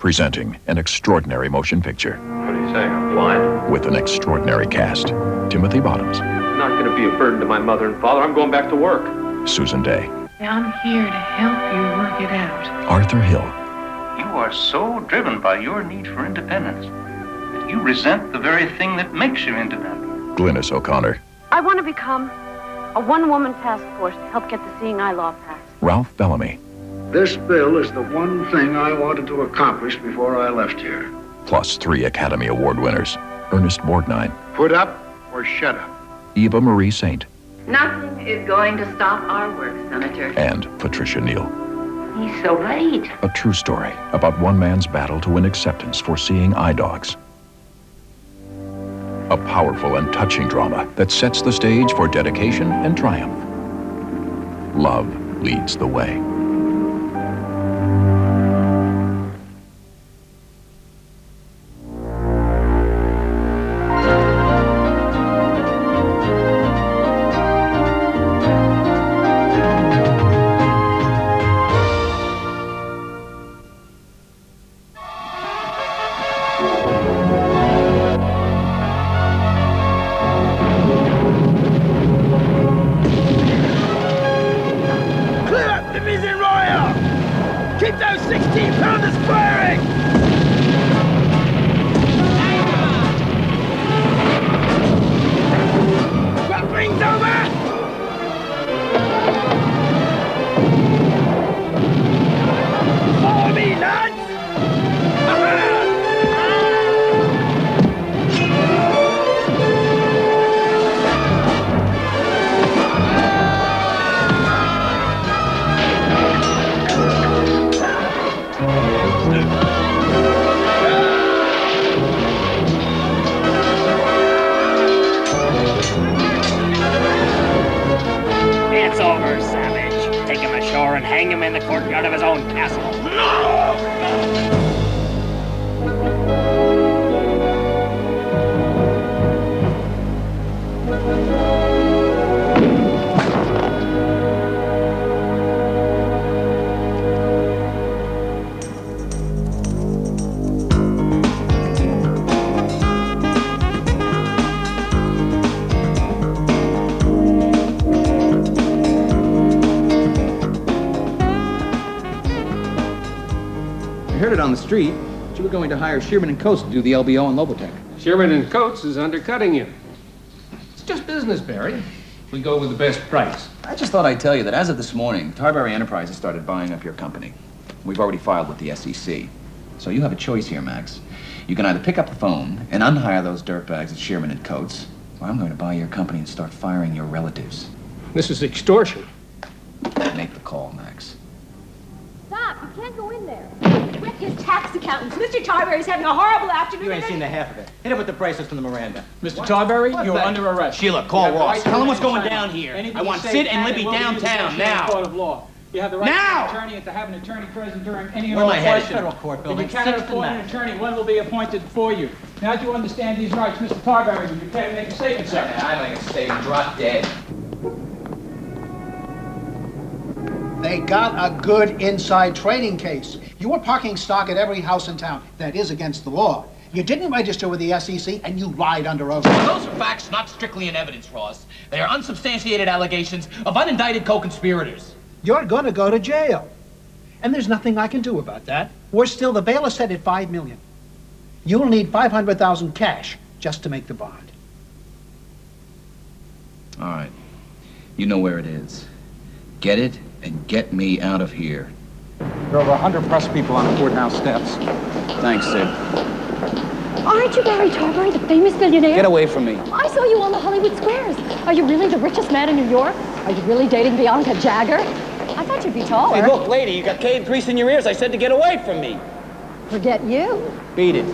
Presenting an extraordinary motion picture. What are you saying? I'm blind? With an extraordinary cast. Timothy Bottoms. I'm not going to be a burden to my mother and father. I'm going back to work. Susan Day. I'm here to help you work it out. Arthur Hill. You are so driven by your need for independence that you resent the very thing that makes you independent. Glynis O'Connor. I want to become a one-woman task force to help get the Seeing Eye Law passed. Ralph Bellamy. This bill is the one thing I wanted to accomplish before I left here. Plus 3 Academy Award winners. Ernest Borgnine. Put up or shut up. Eva Marie Saint. Nothing is going to stop our work, Senator. And Patricia Neal. He's so right. A true story about one man's battle to win acceptance for seeing eye dogs. A powerful and touching drama that sets the stage for dedication and triumph. Love leads the way. On the street, you were going to hire Shearman and Coates to do the LBO on Lobotech. Shearman and Coates is undercutting you. It's just business, Barry. We go with the best price. I just thought I'd tell you that as of this morning, Tarberry Enterprises started buying up your company. We've already filed with the SEC. So you have a choice here, Max. You can either pick up the phone and unhire those dirtbags at Shearman and Coates, or I'm going to buy your company and start firing your relatives. This is extortion. Make the call, Max. Stop! You can't go in there. With his tax accountants. Mr. Tarberry's having a horrible afternoon. You ain't seen the half of it. Hit it with the bracelets from the Miranda. Mr. Tarberry, you're under arrest. Sheila, call Ross. Tell him what's going down here. I want Sid and Libby downtown now. Court of law. You have the right to an attorney and to have an attorney present during any Where am I headed? question. Federal court building. If you cannot afford an attorney, one will be appointed for you. Now that you understand these rights, Mr. Tarberry, will you care to make a statement, sir? I make a statement. Drop dead. They got a good inside trading case. You were parking stock at every house in town. That is against the law. You didn't register with the SEC, and you lied under oath. Those are facts, not strictly in evidence, Ross. They are unsubstantiated allegations of unindicted co-conspirators. You're going to go to jail. And there's nothing I can do about that. Worse still, the bail is set at $5 million. You'll need $500,000 cash just to make the bond. All right. You know where it is. Get it and get me out of here. There are over 100 press people on the courthouse steps. Thanks, Sid. Aren't you Barry Tarberry, the famous billionaire? Get away from me. I saw you on the Hollywood Squares. Are you really the richest man in New York? Are you really dating Bianca Jagger? I thought you'd be taller. Hey, look, lady, you got cave grease in your ears. I said to get away from me. Forget you. Beat it.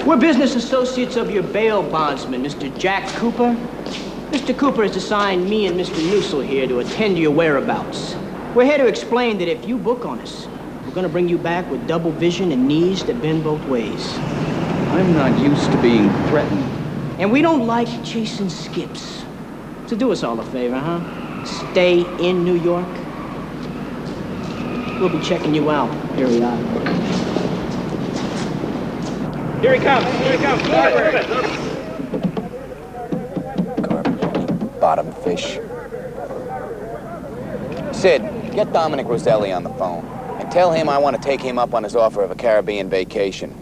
We're business associates of your bail bondsman, Mr. Jack Cooper. Mr. Cooper has assigned me and Mr. Newsel here to attend to your whereabouts. We're here to explain that if you book on us, we're going to bring you back with double vision and knees that bend both ways. I'm not used to being threatened. And we don't like chasing skips. So do us all a favor, huh? Stay in New York. We'll be checking you out periodically. Here he comes. Here he comes. Garbage, bottom fish. Sid, get Dominic Roselli on the phone and tell him I want to take him up on his offer of a Caribbean vacation.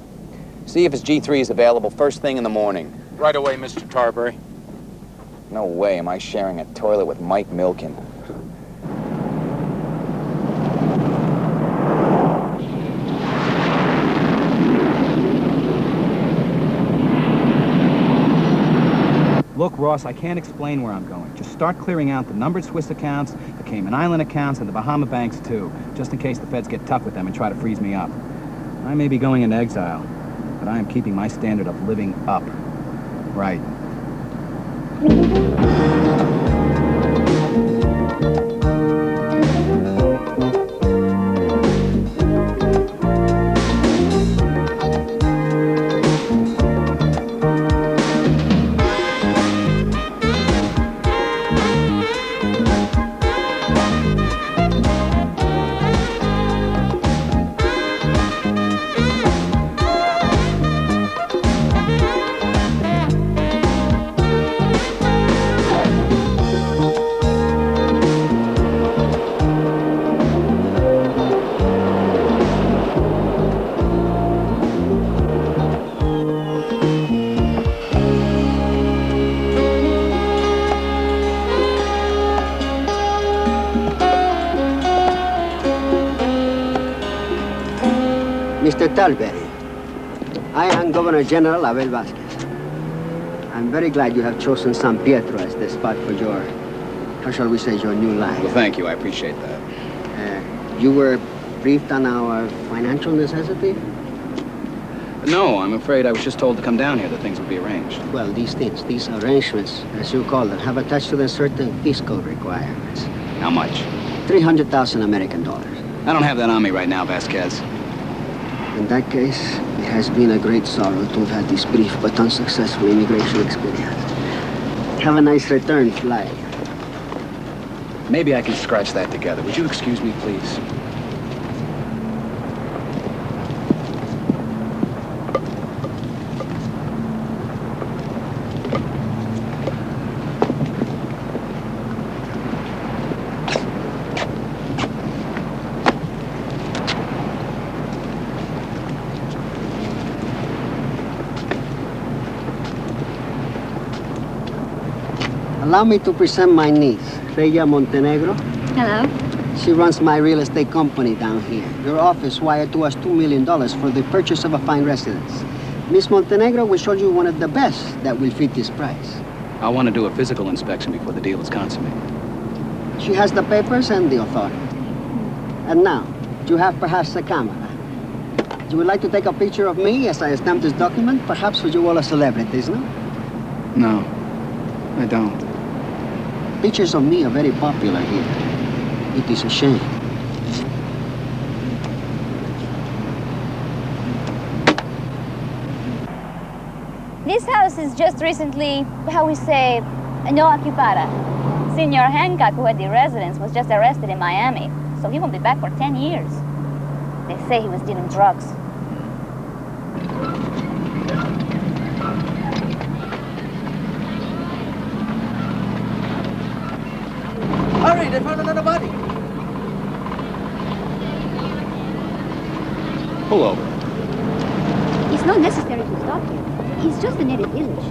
See if his G3 is available first thing in the morning. Right away, Mr. Tarbury. No way am I sharing a toilet with Mike Milken. Look, Ross, I can't explain where I'm going. Just start clearing out the numbered Swiss accounts, the Cayman Island accounts, and the Bahama banks, too, just in case the feds get tough with them and try to freeze me up. I may be going into exile, but I am keeping my standard of living up. Right. Mr. Talberry, I am Governor General Abel Vasquez. I'm very glad you have chosen San Pietro as the spot for your, how shall we say, your new life. Well, thank you. I appreciate that. You were briefed on our financial necessity? No, I'm afraid I was just told to come down here that things would be arranged. Well, these arrangements, as you call them, have attached to them certain fiscal requirements. How much? 300,000 American dollars. I don't have that on me right now, Vasquez. In that case, it has been a great sorrow to have had this brief but unsuccessful immigration experience. Have a nice return flight. Maybe I can scratch that together. Would you excuse me, please? Allow me to present my niece, Reya Montenegro. Hello. She runs my real estate company down here. Your office wired to us $2 million for the purchase of a fine residence. Miss Montenegro will show you one of the best that will fit this price. I want to do a physical inspection before the deal is consummated. She has the papers and the authority. And now, you have perhaps a camera. You would like to take a picture of me as I stamp this document? Perhaps for you all are celebrities, no? No, I don't. Pictures of me are very popular here. It is a shame. This house is just recently, how we say, no occupada. Senor Hancock, who had the residence, was just arrested in Miami, so he won't be back for 10 years. They say he was dealing drugs. Hurry, they found another body. Pull over. It's not necessary to stop him. It's just a native village.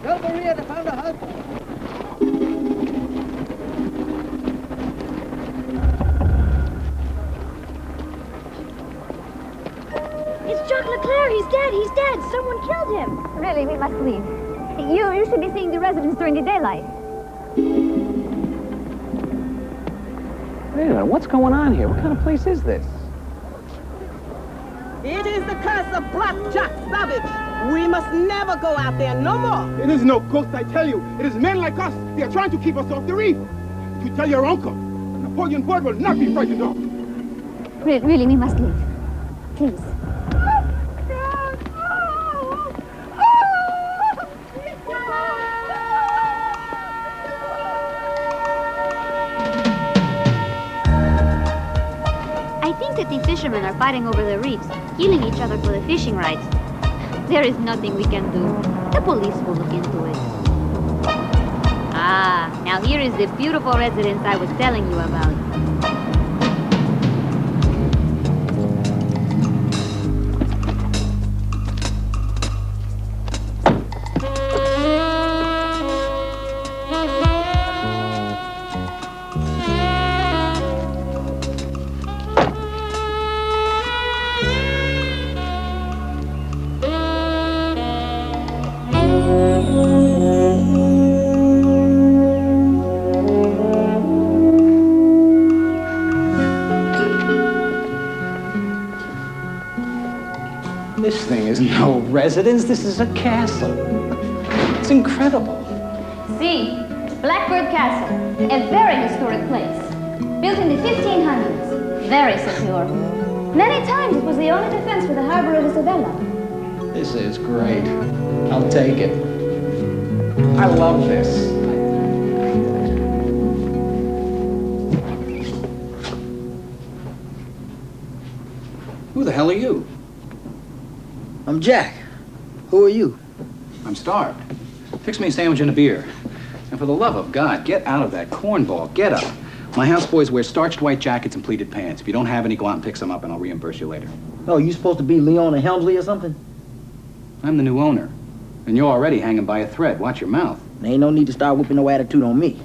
Tell Maria they found a house. It's Jacques Leclerc. He's dead. He's dead. Someone killed him. Really, we must leave. You should be seeing the residents during the daylight. Wait a minute, what's going on here? What kind of place is this? It is the curse of Blackjack Savage. We must never go out there no more. It is no ghost, I tell you. It is men like us. They are trying to keep us off the reef. If you tell your uncle, Napoleon Bird will not be frightened off. Really, we must leave. Please. think fishermen are fighting over the reefs, killing each other for the fishing rights. There is nothing we can do. The police will look into it. Ah, now here is the beautiful residence I was telling you about. This thing is no residence. This is a castle. It's incredible. See, Blackbird Castle, a very historic place. Built in the 1500s. Very secure. Many times it was the only defense for the harbor of Isabella. This is great. I'll take it. I love this. Who the hell are you? I'm Jack. Who are you? I'm starved. Fix me a sandwich and a beer. And for the love of God, get out of that cornball. Get up. My houseboys wear starched white jackets and pleated pants. If you don't have any, go out and pick some up and I'll reimburse you later. Oh, you supposed to be Leona Helmsley or something? I'm the new owner. And you're already hanging by a thread. Watch your mouth. There ain't no need to start whipping no attitude on me.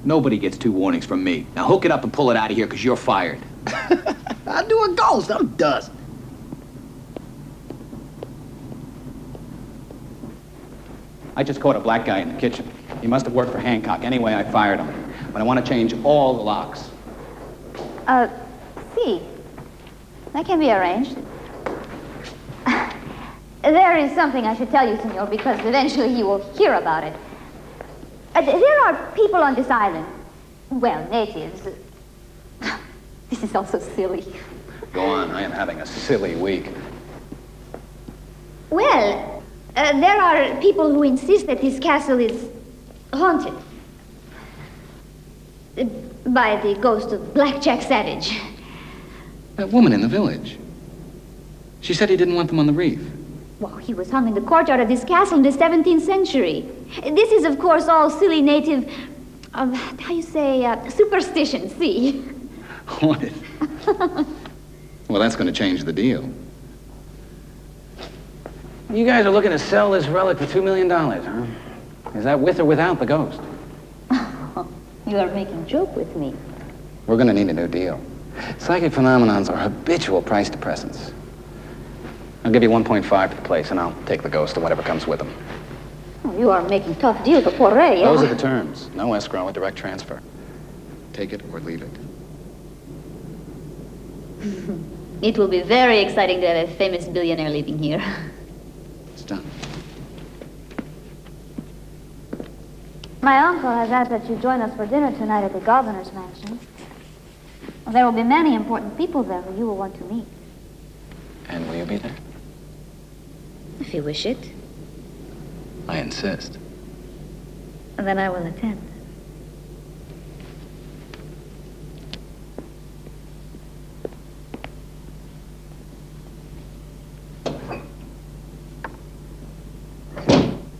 Nobody gets 2 warnings from me. Now hook it up and pull it out of here, because you're fired. I do a ghost. I'm dust. I just caught a black guy in the kitchen. He must have worked for Hancock. Anyway, I fired him. But I want to change all the locks. See. That can be arranged. There is something I should tell you, senor, because eventually you will hear about it. There are people on this island. Well, natives. This is also silly. Go on. I am having a silly week. Well, there are people who insist that this castle is haunted by the ghost of Blackjack Savage. That woman in the village. She said he didn't want them on the reef. Well, he was hung in the courtyard of this castle in the 17th century. This is, of course, all silly native, how you say, superstition, see? Haunted. Well, that's going to change the deal. You guys are looking to sell this relic for $2 million, huh? Is that with or without the ghost? You are making joke with me. We're going to need a new deal. Psychic phenomenons are habitual price depressants. I'll give you 1.5 for the place, and I'll take the ghost or whatever comes with them. Oh, you are making tough deals for Poiré, Those are the terms. No escrow, a direct transfer. Take it or leave it. It will be very exciting to have a famous billionaire living here. It's done. My uncle has asked that you join us for dinner tonight at the governor's mansion. There will be many important people there who you will want to meet. And will you be there? If you wish it. I insist. Then I will attend.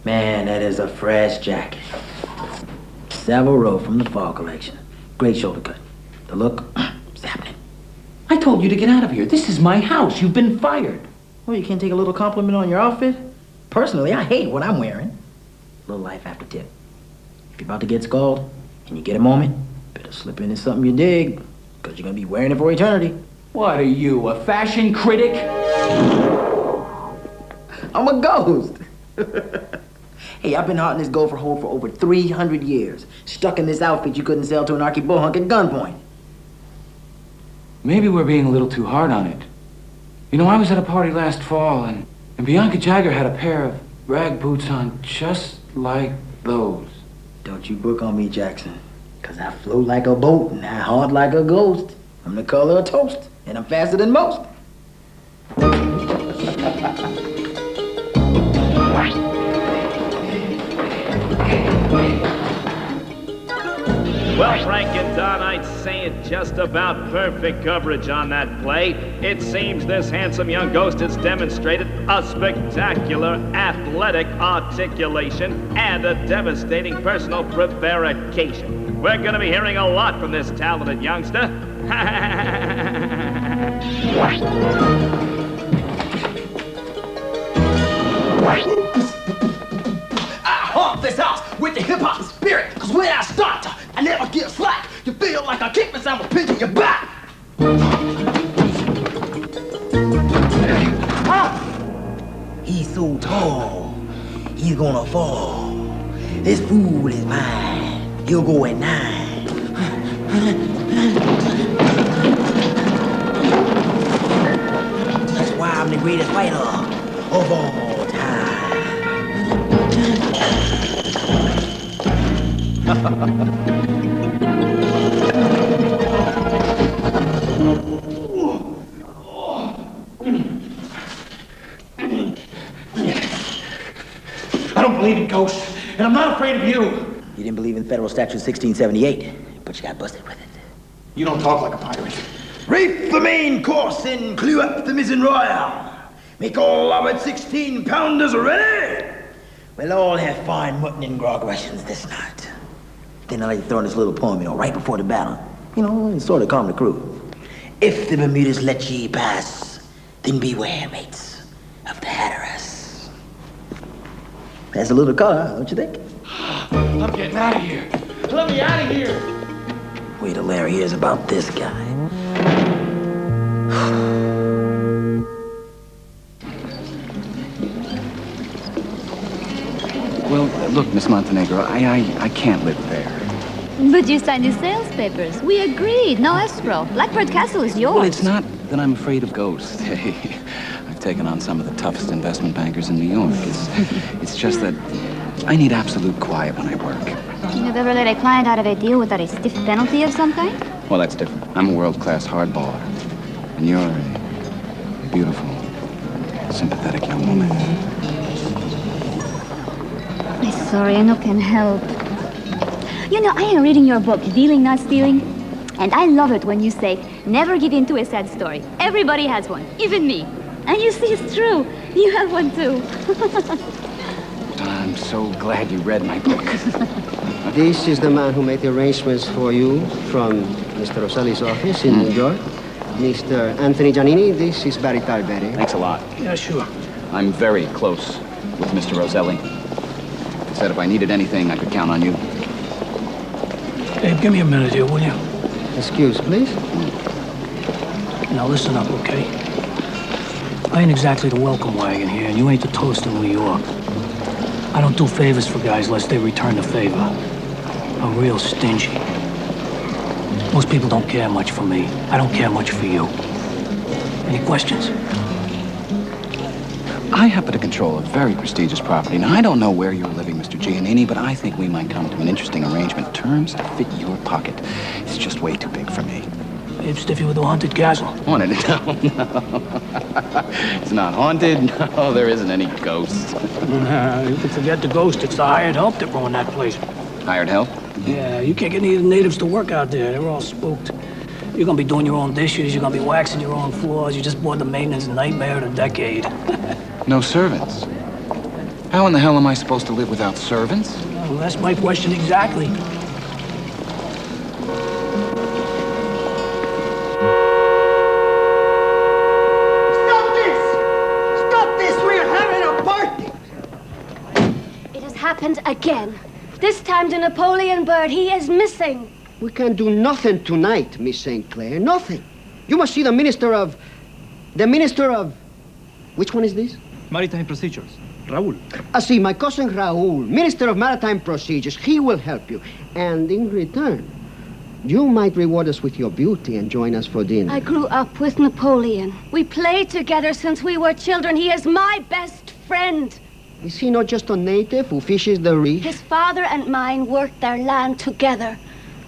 Man, that is a fresh jacket. Savile Row from the fall collection. Great shoulder cut. The look, it's happening. I told you to get out of here. This is my house. You've been fired. Well, you can't take a little compliment on your outfit? Personally, I hate what I'm wearing. Little life after tip. If you're about to get scalded and you get a moment, better slip into something you dig, because you're going to be wearing it for eternity. What are you, a fashion critic? I'm a ghost. Hey, I've been haunting this gopher hole for over 300 years. Stuck in this outfit you couldn't sell to an Archie Bohunk at gunpoint. Maybe we're being a little too hard on it. You know, I was at a party last fall, and Bianca Jagger had a pair of rag boots on just like those. Don't you book on me, Jackson, because I float like a boat and I haunt like a ghost. I'm the color of toast, and I'm faster than most. Well, Frank and Don, I'd say it just about perfect coverage on that play. It seems this handsome young ghost has demonstrated a spectacular athletic articulation and a devastating personal prevarication. We're going to be hearing a lot from this talented youngster. I haunt this house with the hip-hop spirit, cause when I start, I never give slack. You feel like I kick me, I'm a pinch in your back. He's so tall, he's gonna fall. This fool is mine, he'll go at 9. That's why I'm the greatest fighter of all time. I don't believe in ghosts, and I'm not afraid of you. You didn't believe in federal statute 1678, but you got busted with it. You don't talk like a pirate. Reef the main course and clew up the mizzen royal. Make all our 16-pounders ready. We'll all have fine mutton and grog rations this night. Then I like to throw in this little poem, right before the battle. And sort of calm the crew. If the Bermudas let ye pass, then beware, mates, of the Hatteras. That's a little color, don't you think? I'm getting out of here. Let me out of here. Wait till Larry hears about this guy. Well, look, Miss Montenegro, I can't live there. But you signed the sales papers. We agreed. No escrow. Blackbird Castle is yours. Well, it's not that I'm afraid of ghosts. Hey, I've taken on some of the toughest investment bankers in New York. It's just that I need absolute quiet when I work. You've ever let a client out of a deal without a stiff penalty of some kind? Well, that's different. I'm a world-class hardballer. And you're a beautiful, sympathetic young woman. I'm sorry, I no can help. I am reading your book, Dealing Not Stealing, and I love it when you say, never give in to a sad story. Everybody has one, even me. And you see, it's true. You have one too. I'm so glad you read my book. This is the man who made the arrangements for you from Mr. Rosselli's office in New York. Mr. Anthony Giannini, this is Barry Tarberi. Thanks a lot. Yeah, sure. I'm very close with Mr. Roselli. He said if I needed anything, I could count on you. Babe, give me a minute here, will you? Excuse, please. Now listen up, okay? I ain't exactly the welcome wagon here, and you ain't the toast of New York. I don't do favors for guys unless they return the favor. I'm real stingy. Most people don't care much for me. I don't care much for you. Any questions? I happen to control a very prestigious property. Now, I don't know where you're living, Mr. Giannini, but I think we might come to an interesting arrangement. Terms that fit your pocket. It's just way too big for me. Babe, stiffy with the haunted castle. Haunted? No. It's not haunted. No, there isn't any ghosts. You can forget the ghost. It's the hired help that ruined that place. Hired help? Yeah, you can't get any of the natives to work out there. They're all spooked. You're gonna be doing your own dishes. You're gonna be waxing your own floors. You just bought the maintenance nightmare of the decade. No servants. How in the hell am I supposed to live without servants? Well, that's my question exactly. Stop this! Stop this! We're having a party! It has happened again. This time the Napoleon bird, he is missing. We can't do nothing tonight, Miss St. Clair. Nothing. You must see the minister of... Which one is this? Maritime Procedures. Raul. See, my cousin Raul, Minister of Maritime Procedures. He will help you. And in return, you might reward us with your beauty and join us for dinner. I grew up with Napoleon. We played together since we were children. He is my best friend. Is he not just a native who fishes the reef? His father and mine worked their land together.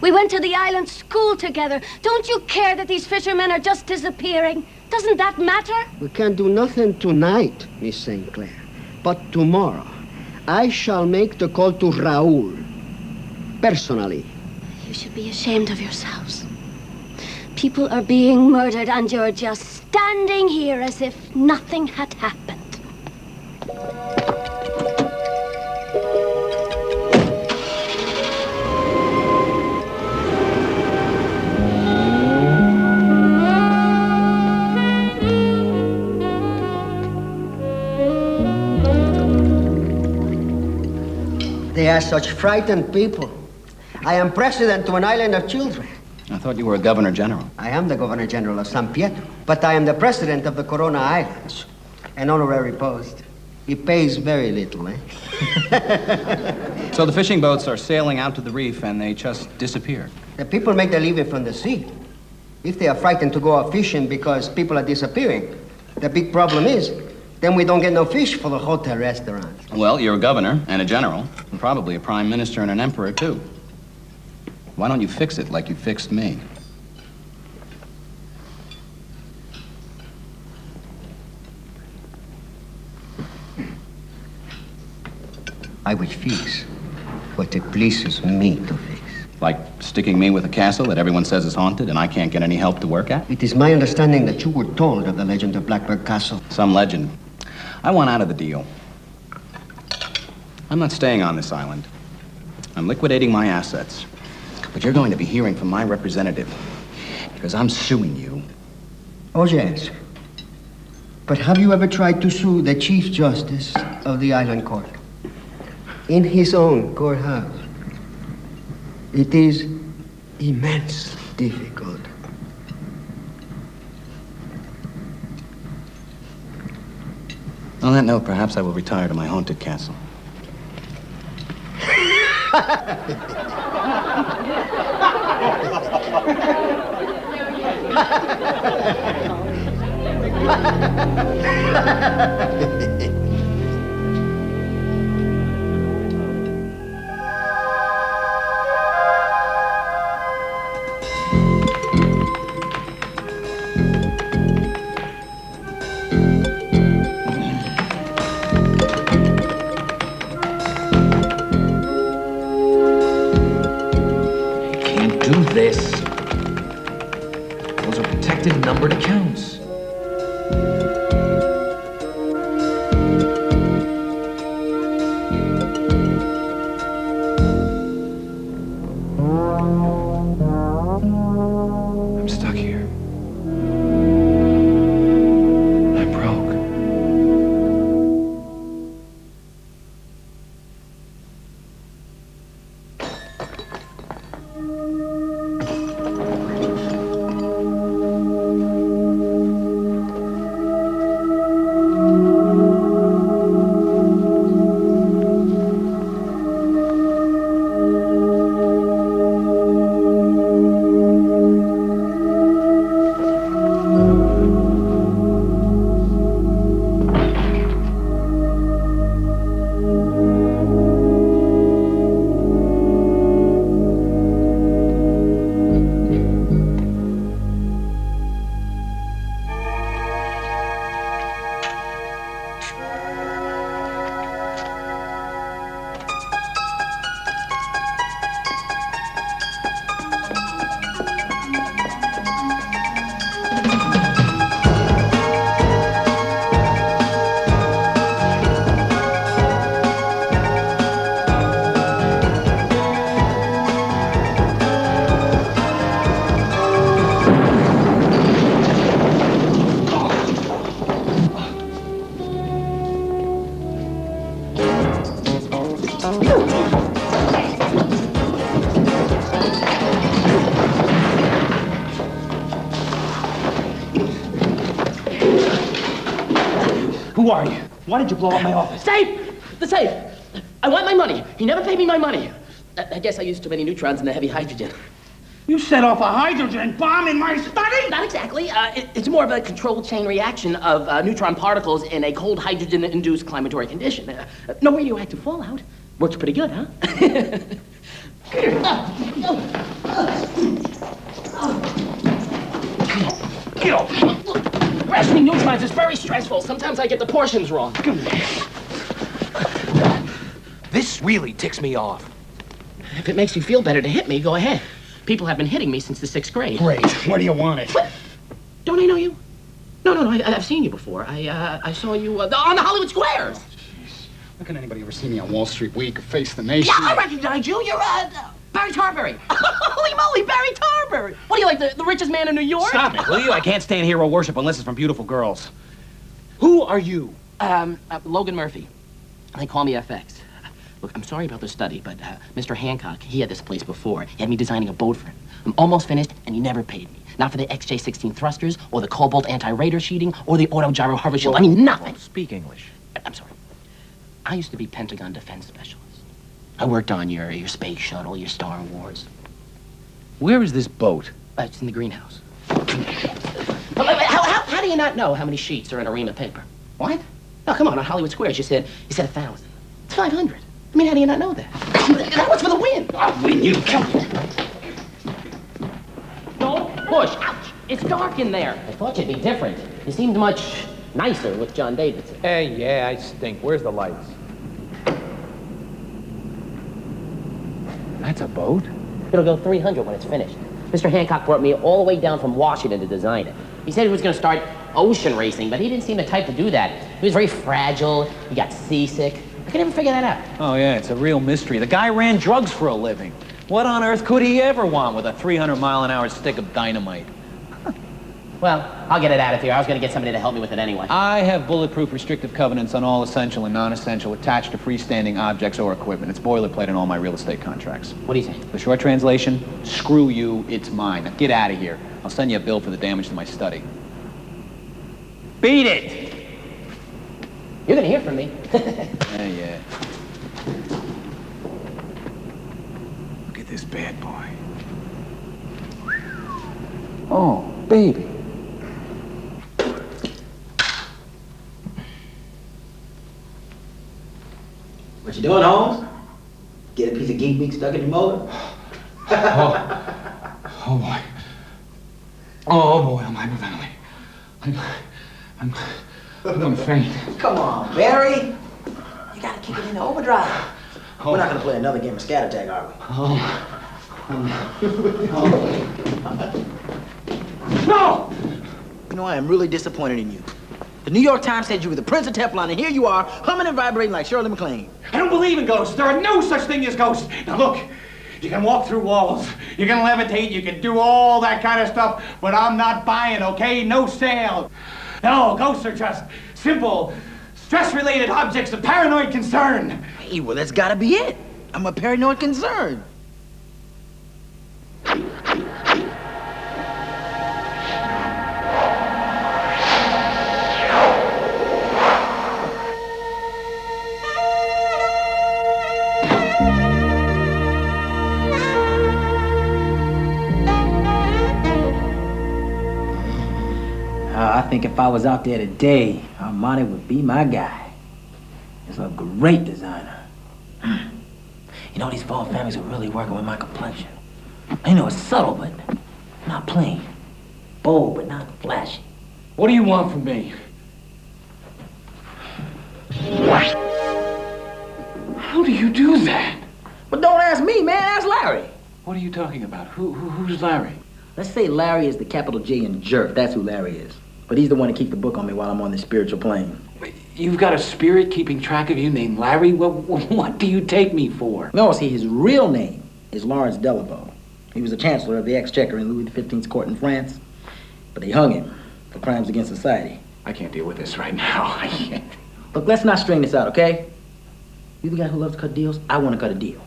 We went to the island school together. Don't you care that these fishermen are just disappearing? Doesn't that matter? We can't do nothing tonight, Miss St. Clair. But tomorrow, I shall make the call to Raul. Personally. You should be ashamed of yourselves. People are being murdered and you're just standing here as if nothing had happened. They are such frightened people. I am president to an island of children. I thought you were a governor general. I am the governor general of San Pietro, but I am the president of the Corona Islands. An honorary post. It pays very little, eh? So the fishing boats are sailing out to the reef and they just disappear. The people make their living from the sea. If they are frightened to go out fishing because people are disappearing, the big problem is, then we don't get no fish for the hotel restaurants. Well, you're a governor and a general, and probably a prime minister and an emperor, too. Why don't you fix it like you fixed me? I will fix what it pleases me to fix. Like sticking me with a castle that everyone says is haunted and I can't get any help to work at? It is my understanding that you were told of the legend of Blackbird Castle. Some legend. I want out of the deal. I'm not staying on this island. I'm liquidating my assets. But you're going to be hearing from my representative because I'm suing you. Oh, yes. But have you ever tried to sue the Chief Justice of the Island Court? In his own courthouse. It is immensely difficult. On that note, perhaps I will retire to my haunted castle. This. Those are protected numbered accounts. I'm stuck here. I'm broke. Who are you? Why did you blow up my office? Safe! The safe! I want my money. He never paid me my money. I guess I used too many neutrons in the heavy hydrogen. You set off a hydrogen bomb in my study? Not exactly. It's more of a controlled chain reaction of neutron particles in a cold hydrogen-induced climatory condition. No radioactive fallout. Works pretty good, huh? Get over. Rationing neutrons is very stressful. Sometimes I get the portions wrong. This really ticks me off. If it makes you feel better to hit me, go ahead. People have been hitting me since the 6th grade. Great. What do you want it? What? Don't I know you? No, I've seen you before. I saw you on the Hollywood Squares. How can anybody ever see me on Wall Street Week or Face the Nation? Yeah, I recognize you. You're, Barry Tarberry. Holy moly, Barry Tarberry. What are you, like the richest man in New York? Stop it, will you? I can't stand hero worship unless it's from beautiful girls. Who are you? Logan Murphy. They call me FX. Look, I'm sorry about the study, but Mr. Hancock, he had this place before. He had me designing a boat for him. I'm almost finished, and he never paid me. Not for the XJ-16 thrusters, or the Cobalt anti-radar sheeting, or the auto-gyro hover shield. I mean, nothing. Speak English. I'm sorry. I used to be Pentagon defense specialist. I worked on your space shuttle, your Star Wars. Where is this boat? It's in the greenhouse. How do you not know how many sheets are in a ream of paper? What? No, come on Hollywood Squares, you said 1,000. It's 500. I mean, how do you not know that? That was for the win. I'll win you. Don't push. Ouch. It's dark in there. I thought you'd be different. You seemed much nicer with John Davidson. Hey, yeah, I stink. Where's the lights? That's a boat? It'll go 300 when it's finished. Mr. Hancock brought me all the way down from Washington to design it. He said he was going to start ocean racing, but he didn't seem the type to do that. He was very fragile. He got seasick. I could never figure that out. Oh, yeah, it's a real mystery. The guy ran drugs for a living. What on earth could he ever want with a 300-mile-an-hour stick of dynamite? Well, I'll get it out of here. I was going to get somebody to help me with it anyway. I have bulletproof restrictive covenants on all essential and non-essential attached to freestanding objects or equipment. It's boilerplate in all my real estate contracts. What do you say? The short translation, screw you, it's mine. Now get out of here. I'll send you a bill for the damage to my study. Beat it! You're going to hear from me. Yeah. Look at this bad boy. Oh, baby. What you doing, Holmes? Get a piece of geek meat stuck in your motor? Oh boy. Oh boy, I'm hyperventilating. I'm gonna faint. Come on, Barry. You gotta kick it into overdrive. We're not gonna play another game of scatter tag, are we? No! You know, I am really disappointed in you. The New York Times said you were the Prince of Teflon, and here you are, humming and vibrating like Shirley MacLaine. I don't believe in ghosts. There are no such thing as ghosts. Now look, you can walk through walls, you can levitate, you can do all that kind of stuff, but I'm not buying, okay? No sale. No, ghosts are just simple, stress-related objects of paranoid concern. Hey, well, that's gotta be it. I'm a paranoid concern. I think if I was out there today, Armani would be my guy. He's a great designer. You know, these fall families are really working with my complexion. I know it's subtle, but not plain. Bold, but not flashy. What do you want from me? How do you do that? But don't ask me, man. Ask Larry. What are you talking about? Who's Larry? Let's say Larry is the capital J in jerk. That's who Larry is. But he's the one to keep the book on me while I'm on the spiritual plane. You've got a spirit keeping track of you named Larry? What do you take me for? No, see, his real name is Lawrence Delabo. He was the chancellor of the Exchequer in Louis XV's court in France. But they hung him for crimes against society. I can't deal with this right now. I can't. Look, let's not string this out, okay? You the guy who loves to cut deals? I want to cut a deal.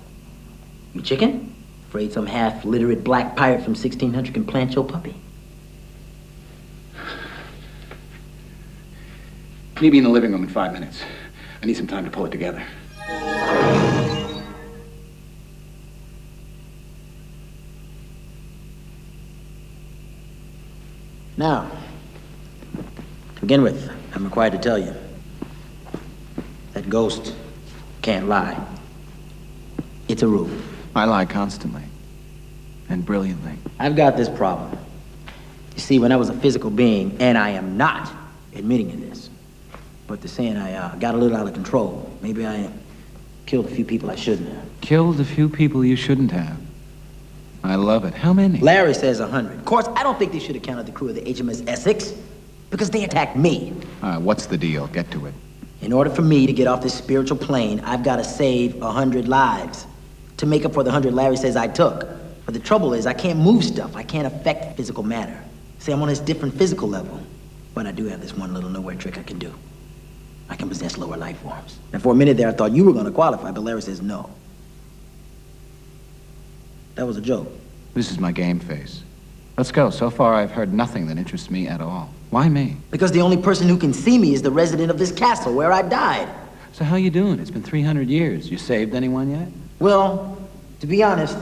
You chicken? Afraid some half-literate black pirate from 1600 can plant your puppy? Meet me in the living room in 5 minutes. I need some time to pull it together. Now, to begin with, I'm required to tell you that ghost can't lie. It's a rule. I lie constantly. And brilliantly. I've got this problem. You see, when I was a physical being, and I am not admitting to this, but they're saying I got a little out of control. Maybe I killed a few people I shouldn't have. Killed a few people you shouldn't have. I love it. How many? Larry says 100. Of course, I don't think they should have counted the crew of the HMS Essex, because they attacked me. All right, what's the deal? Get to it. In order for me to get off this spiritual plane, I've got to save 100 lives to make up for the 100 Larry says I took. But the trouble is, I can't move stuff. I can't affect physical matter. See, I'm on this different physical level. But I do have this one little nowhere trick I can do. I can possess lower life forms. And for a minute there, I thought you were going to qualify, but Larry says no. That was a joke. This is my game face. Let's go. So far, I've heard nothing that interests me at all. Why me? Because the only person who can see me is the resident of this castle where I died. So how you doing? It's been 300 years. You saved anyone yet? Well, to be honest,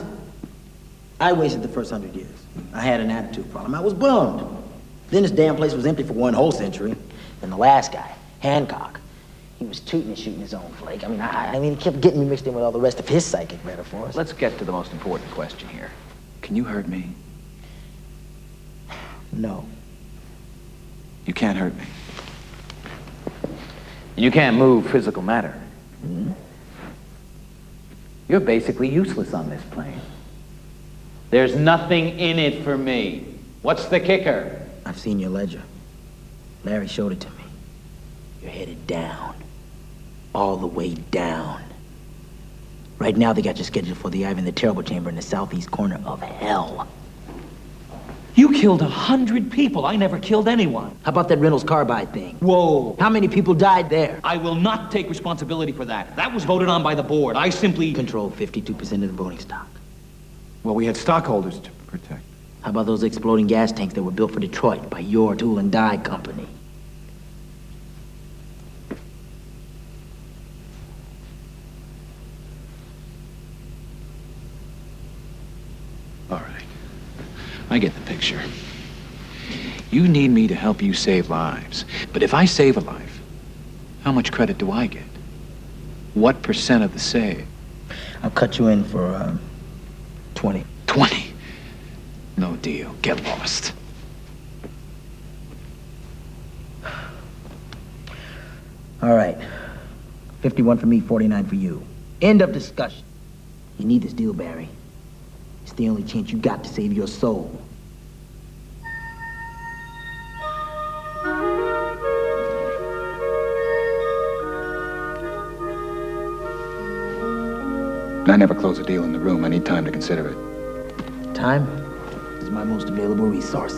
I wasted the first 100 years. I had an attitude problem. I was bummed. Then this damn place was empty for one whole century. And the last guy, Hancock, he was tooting and shooting his own flake. I mean, he kept getting me mixed in with all the rest of his psychic metaphors. Let's get to the most important question here. Can you hurt me? No. You can't hurt me. You can't move physical matter. Mm-hmm. You're basically useless on this plane. There's nothing in it for me. What's the kicker? I've seen your ledger. Larry showed it to me. You're headed down. All the way down. Right now, they got you scheduled for the Ivan the Terrible chamber in the southeast corner of hell. You killed 100 people. I never killed anyone. How about that Reynolds carbide thing? Whoa. How many people died there? I will not take responsibility for that. That was voted on by the board. I simply control 52% of the voting stock. Well, we had stockholders to protect. How about those exploding gas tanks that were built for Detroit by your tool and die company? All right. I get the picture. You need me to help you save lives. But if I save a life, how much credit do I get? What % of the save? I'll cut you in for, 20. 20? No deal. Get lost. All right. 51 for me, 49 for you. End of discussion. You need this deal, Barry. It's the only chance you got to save your soul. I never close a deal in the room. I need time to consider it. Time is my most available resource.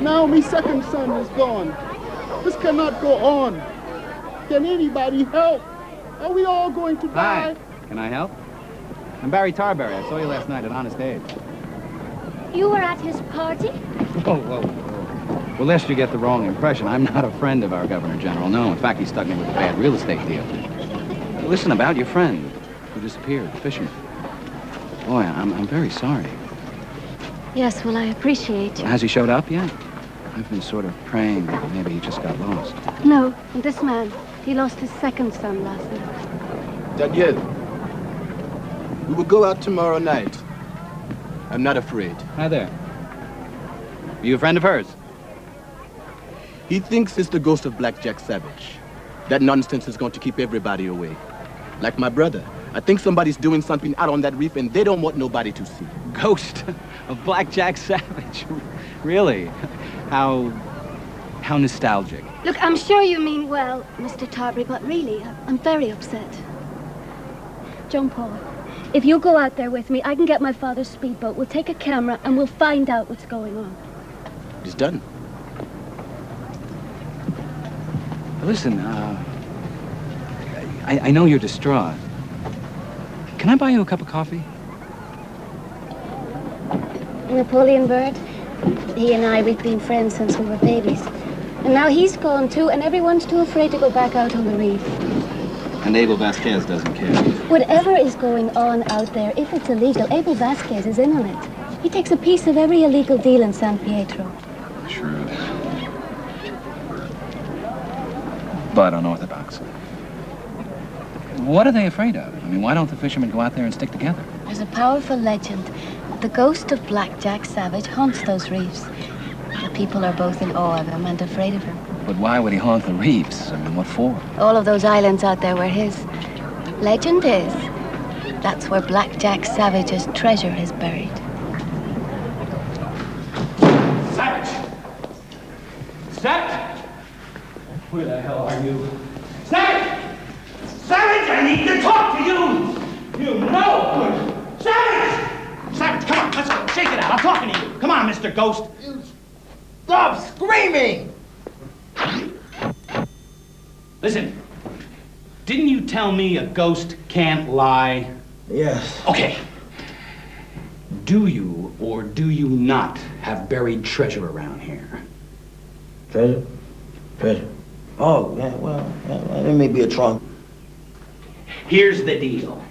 Now my second son is gone. This cannot go on. Can anybody help? Are we all going to die? Hi. Can I help? I'm Barry Tarberry. I saw you last night at Honest Abe. You were at his party? Whoa, whoa, whoa. Well, lest you get the wrong impression, I'm not a friend of our Governor General. No, in fact, he stuck me with a bad real estate deal. Listen, about your friend who disappeared, the fisherman. Boy, I'm very sorry. Yes, well, I appreciate you. Has he showed up yet? I've been sort of praying that maybe he just got lost. No, and this man, he lost his second son last night. Daniel, we will go out tomorrow night. I'm not afraid. Hi there. Are you a friend of hers? He thinks it's the ghost of Blackjack Savage. That nonsense is going to keep everybody away. Like my brother. I think somebody's doing something out on that reef and they don't want nobody to see. Ghost of Blackjack Savage? Really? How nostalgic. Look, I'm sure you mean well, Mr. Tarbury, but really, I'm very upset. John Paul, if you go out there with me, I can get my father's speedboat. We'll take a camera and we'll find out what's going on. It's done. Listen, I know you're distraught. Can I buy you a cup of coffee? Napoleon Bird, He and I, we've been friends since we were babies. And now he's gone too, and everyone's too afraid to go back out on the reef. And Abel Vasquez doesn't care. Whatever is going on out there, if it's illegal, Abel Vasquez is in on it. He takes a piece of every illegal deal in San Pietro. Shrewd. But unorthodox. What are they afraid of? I mean, why don't the fishermen go out there and stick together? There's a powerful legend. The ghost of Black Jack Savage haunts those reefs. The people are both in awe of him and afraid of him. But why would he haunt the reefs? I mean, what for? All of those islands out there were his. Legend is, that's where Black Jack Savage's treasure is buried. Savage! Savage! Where the hell are you? Savage! Savage, I need to talk to you! You know! Savage! Savage, come on, let's go. Shake it out. I'm talking to you. Come on, Mr. Ghost. Stop screaming! Listen, didn't you tell me a ghost can't lie? Yes. Okay. Do you or do you not have buried treasure around here? Treasure? Treasure. Oh, yeah, well, it may be a trunk. Here's the deal.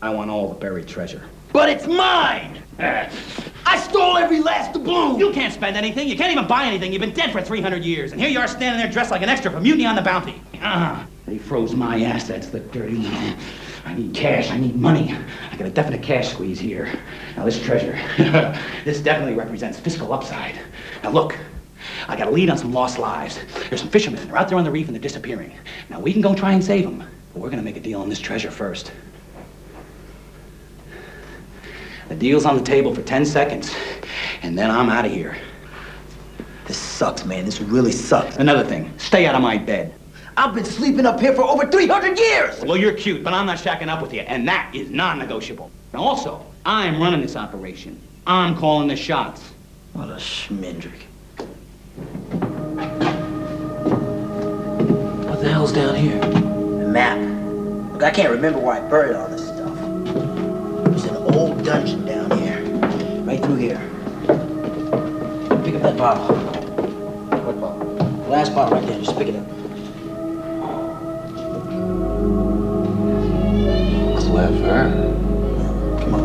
I want all the buried treasure. But it's mine! I stole every last doubloon! You can't spend anything. You can't even buy anything. You've been dead for 300 years. And here you are standing there dressed like an extra for Mutiny on the Bounty. They froze my assets, the dirty little... I need cash. I need money. I got a definite cash squeeze here. Now, this treasure, this definitely represents fiscal upside. Now, look. I got a lead on some lost lives. There's some fishermen. They're out there on the reef and they're disappearing. Now, we can go try and save them. But we're going to make a deal on this treasure first. The deal's on the table for 10 seconds, and then I'm out of here. This sucks, man. This really sucks. Another thing, stay out of my bed. I've been sleeping up here for over 300 years! Well, you're cute, but I'm not shacking up with you, and that is non-negotiable. Now, also, I'm running this operation. I'm calling the shots. What a schmendrick. What the hell's down here? A map. Look, I can't remember where I buried all this stuff. There's an old dungeon down here. Right through here. Pick up that bottle. What bottle? The last bottle right there. Just pick it up. Clever. Come on.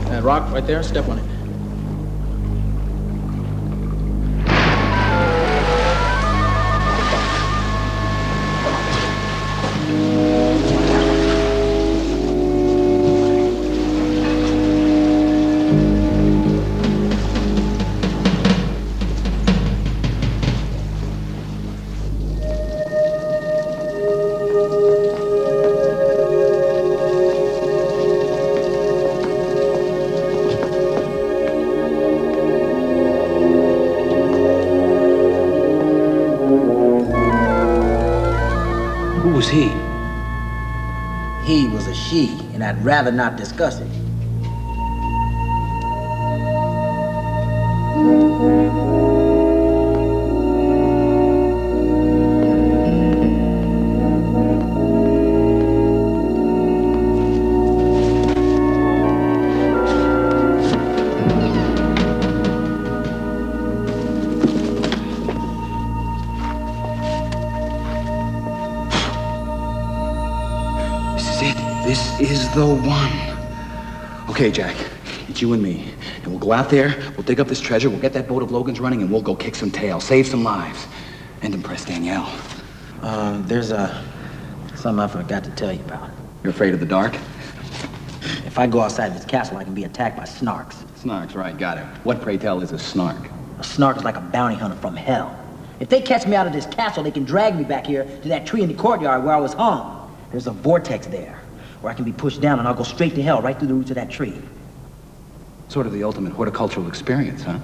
That rock right there, step on it. Was he? He was a she, and I'd rather not discuss it. This is the one. Okay, Jack, it's you and me. And we'll go out there, we'll dig up this treasure, we'll get that boat of Logan's running, and we'll go kick some tail, save some lives, and impress Danielle. There's something I forgot to tell you about. You're afraid of the dark? If I go outside this castle, I can be attacked by snarks. Snarks, right, got it. What, pray tell, is a snark? A snark is like a bounty hunter from hell. If they catch me out of this castle, they can drag me back here to that tree in the courtyard where I was hung. There's a vortex there, where I can be pushed down and I'll go straight to hell, right through the roots of that tree. Sort of the ultimate horticultural experience, huh?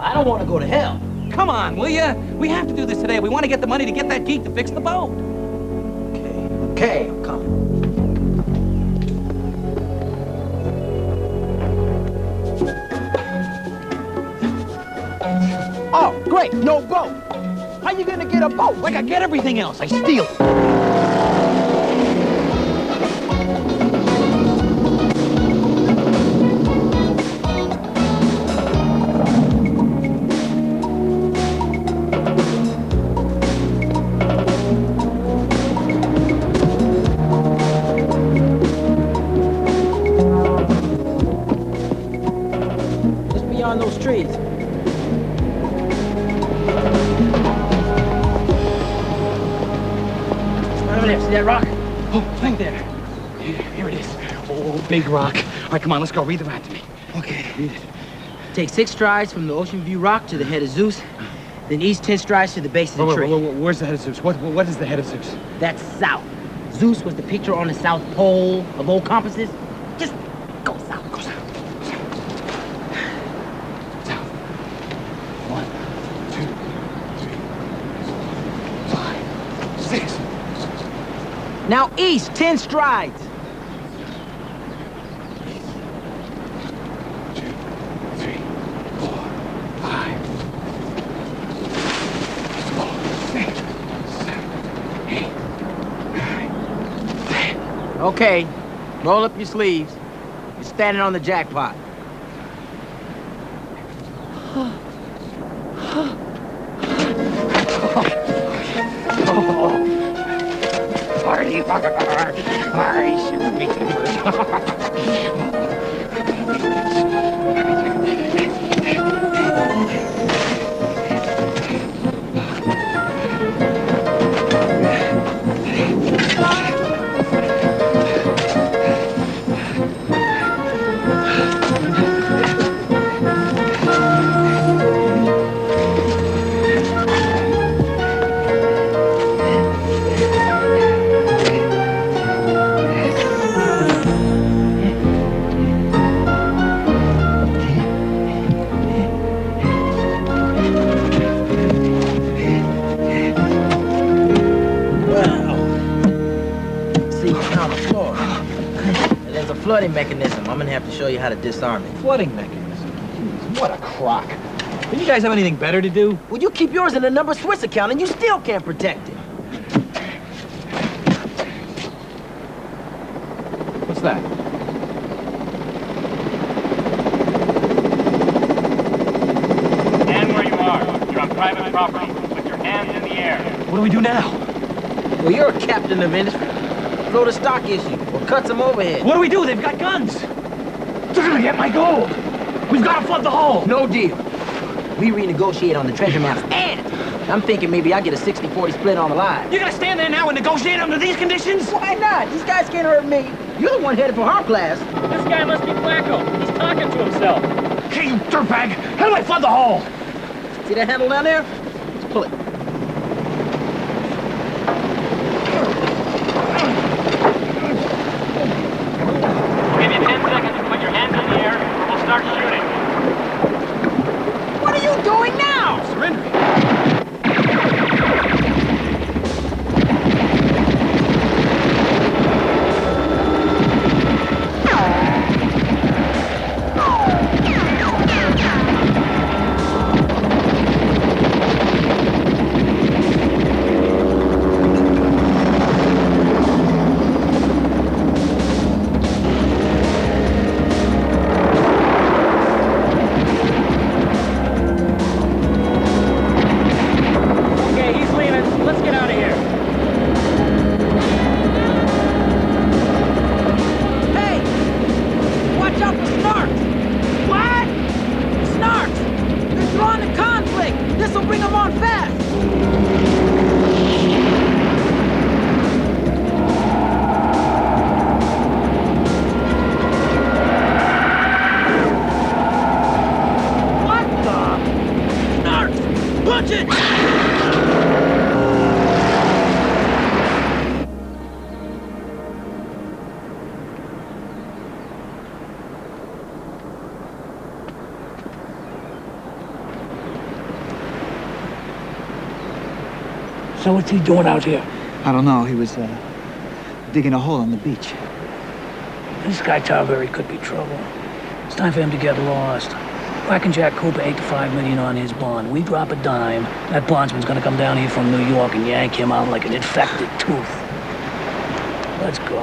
I don't want to go to hell. Come on, will ya? We have to do this today. We want to get the money to get that geek to fix the boat. Okay, I'm coming. Oh, great, no boat. How you gonna get a boat? Like I get everything else, I steal it. Just beyond those trees. Over there, see that rock? Oh, right there. Here it is. Oh, big rock. All right, come on, let's go. Read the map to me. Okay, read it. Take 6 strides from the Ocean View Rock to the head of Zeus, then east 10 strides to the base of the tree. Where's the head of Zeus? What is the head of Zeus? That's south. Zeus was the picture on the south pole of old compasses. Just go south. Go south. South. 1, 2, 3, 4, 5, 6. Now east 10 strides. 2, 3, 4, 5, 6, 7, 8, 9, 10. Okay, roll up your sleeves. You're standing on the jackpot. Party, party, shoot me. Flooding mechanism. I'm gonna have to show you how to disarm it. Flooding mechanism? Jeez, what a crock. Do you guys have anything better to do? Well, you keep yours in a number Swiss account and you still can't protect it. What's that? Stand where you are. You're on private property. Put your hands in the air. What do we do now? Well, you're a captain of industry. Throw the stock issue or cut some overhead. What do we do? They've got guns. They're gonna get my gold. We've got to flood the hull. No deal. We renegotiate on the treasure maps, and I'm thinking maybe I get a 60-40 split on the line. You're gonna stand there now and negotiate under these conditions? Why not? These guys can't hurt me. You're the one headed for our class. This guy must be Flacco. He's talking to himself. Hey, you dirtbag! How do I flood the hull? See that handle down there? Just pull it. Give you 10 seconds to put your hands in the air, or we'll start shooting. What are you doing now? Surrendering. So what's he doing out here? I don't know. He was digging a hole on the beach. This guy Tarberry could be trouble. It's time for him to get lost. Black and Jack Cooper, $8 to $5 million on his bond. We drop a dime, that bondsman's gonna come down here from New York and yank him out like an infected tooth. Let's go.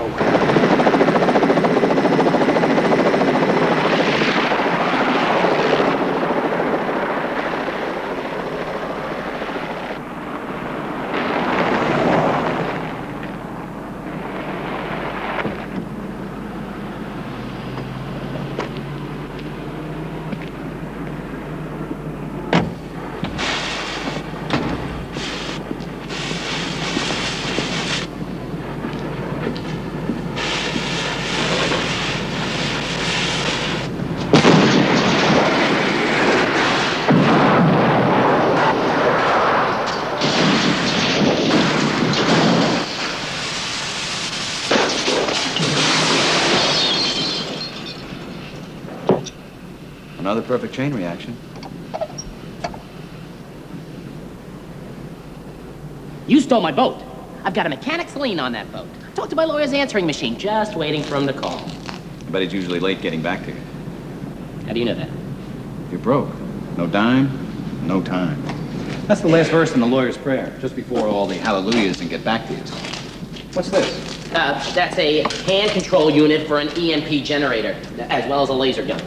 Another perfect chain reaction. You stole my boat. I've got a mechanic's lien on that boat. Talked to my lawyer's answering machine, just waiting for him to call. I bet he's usually late getting back to you. How do you know that? You're broke. No dime, no time. That's the last verse in the lawyer's prayer, just before all the hallelujahs and get back to you. What's this? That's a hand control unit for an EMP generator, as well as a laser gun.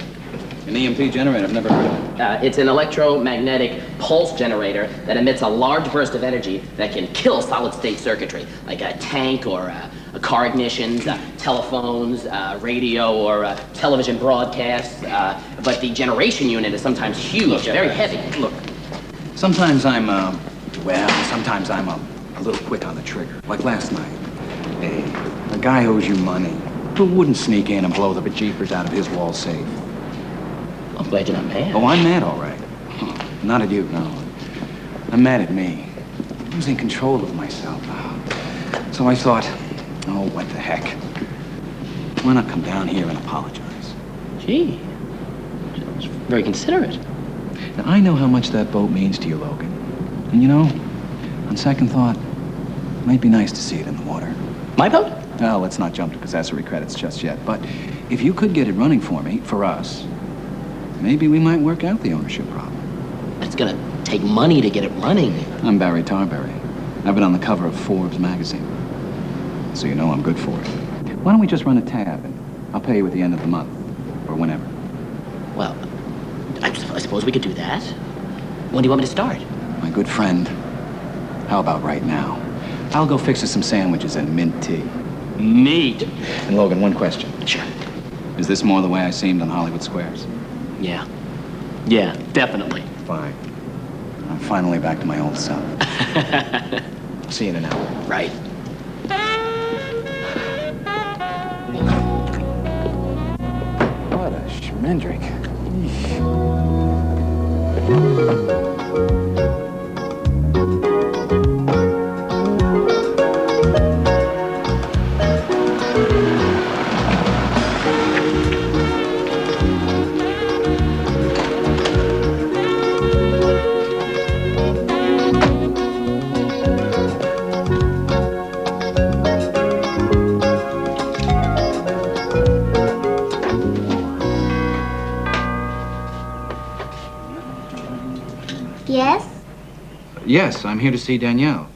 An EMP generator? I've never heard of it. It's an electromagnetic pulse generator that emits a large burst of energy that can kill solid-state circuitry, like a tank or a car ignitions, telephones, radio or television broadcasts. But the generation unit is sometimes huge, Look, very heavy. Look, sometimes I'm a little quick on the trigger. Like last night. Hey, a guy owes you money. Who wouldn't sneak in and blow the bejeepers out of his wall safe? I'm glad you're not mad. Oh, I'm mad, all right. Not at you, no. I'm mad at me. I was in control of myself. So I thought, oh, what the heck? Why not come down here and apologize? Gee, it's very considerate. Now, I know how much that boat means to you, Logan. And you know, on second thought, it might be nice to see it in the water. My boat? Well, let's not jump to possessory credits just yet, but if you could get it running for me, for us, maybe we might work out the ownership problem. It's gonna take money to get it running. I'm Barry Tarberry. I've been on the cover of Forbes magazine. So you know I'm good for it. Why don't we just run a tab and I'll pay you at the end of the month, or whenever. Well, I suppose we could do that. When do you want me to start? My good friend, how about right now? I'll go fix us some sandwiches and mint tea. Neat. And Logan, one question. Sure. Is this more the way I seemed on Hollywood Squares? Yeah. Yeah, definitely. Fine. I'm finally back to my old self. See you in an hour. Right. What a schmendrick. Yes? Yes, I'm here to see Danielle.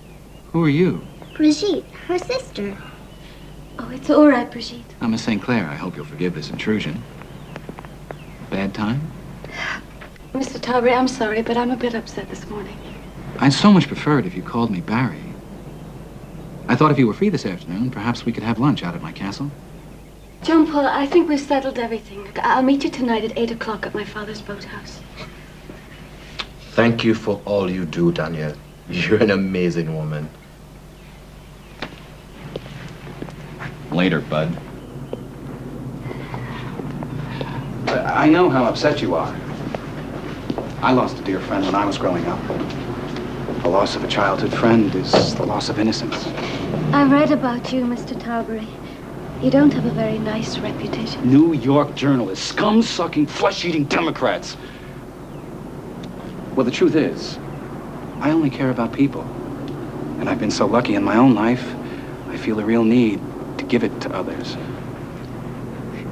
Who are you? Brigitte, her sister. Oh, it's all right, Brigitte. I'm Miss St. Clair. I hope you'll forgive this intrusion. Bad time? Mr. Tarberry, I'm sorry, but I'm a bit upset this morning. I'd so much prefer it if you called me Barry. I thought if you were free this afternoon, perhaps we could have lunch out at my castle. John Paul, I think we've settled everything. I'll meet you tonight at 8 o'clock at my father's boathouse. Thank you for all you do, Danielle. You're an amazing woman. Later, bud. I know how upset you are. I lost a dear friend when I was growing up. The loss of a childhood friend is the loss of innocence. I read about you, Mr. Tarberry. You don't have a very nice reputation. New York journalists, scum-sucking, flesh-eating Democrats. Well, the truth is, I only care about people. And And I've been so lucky in my own life, I feel a real need to give it to others.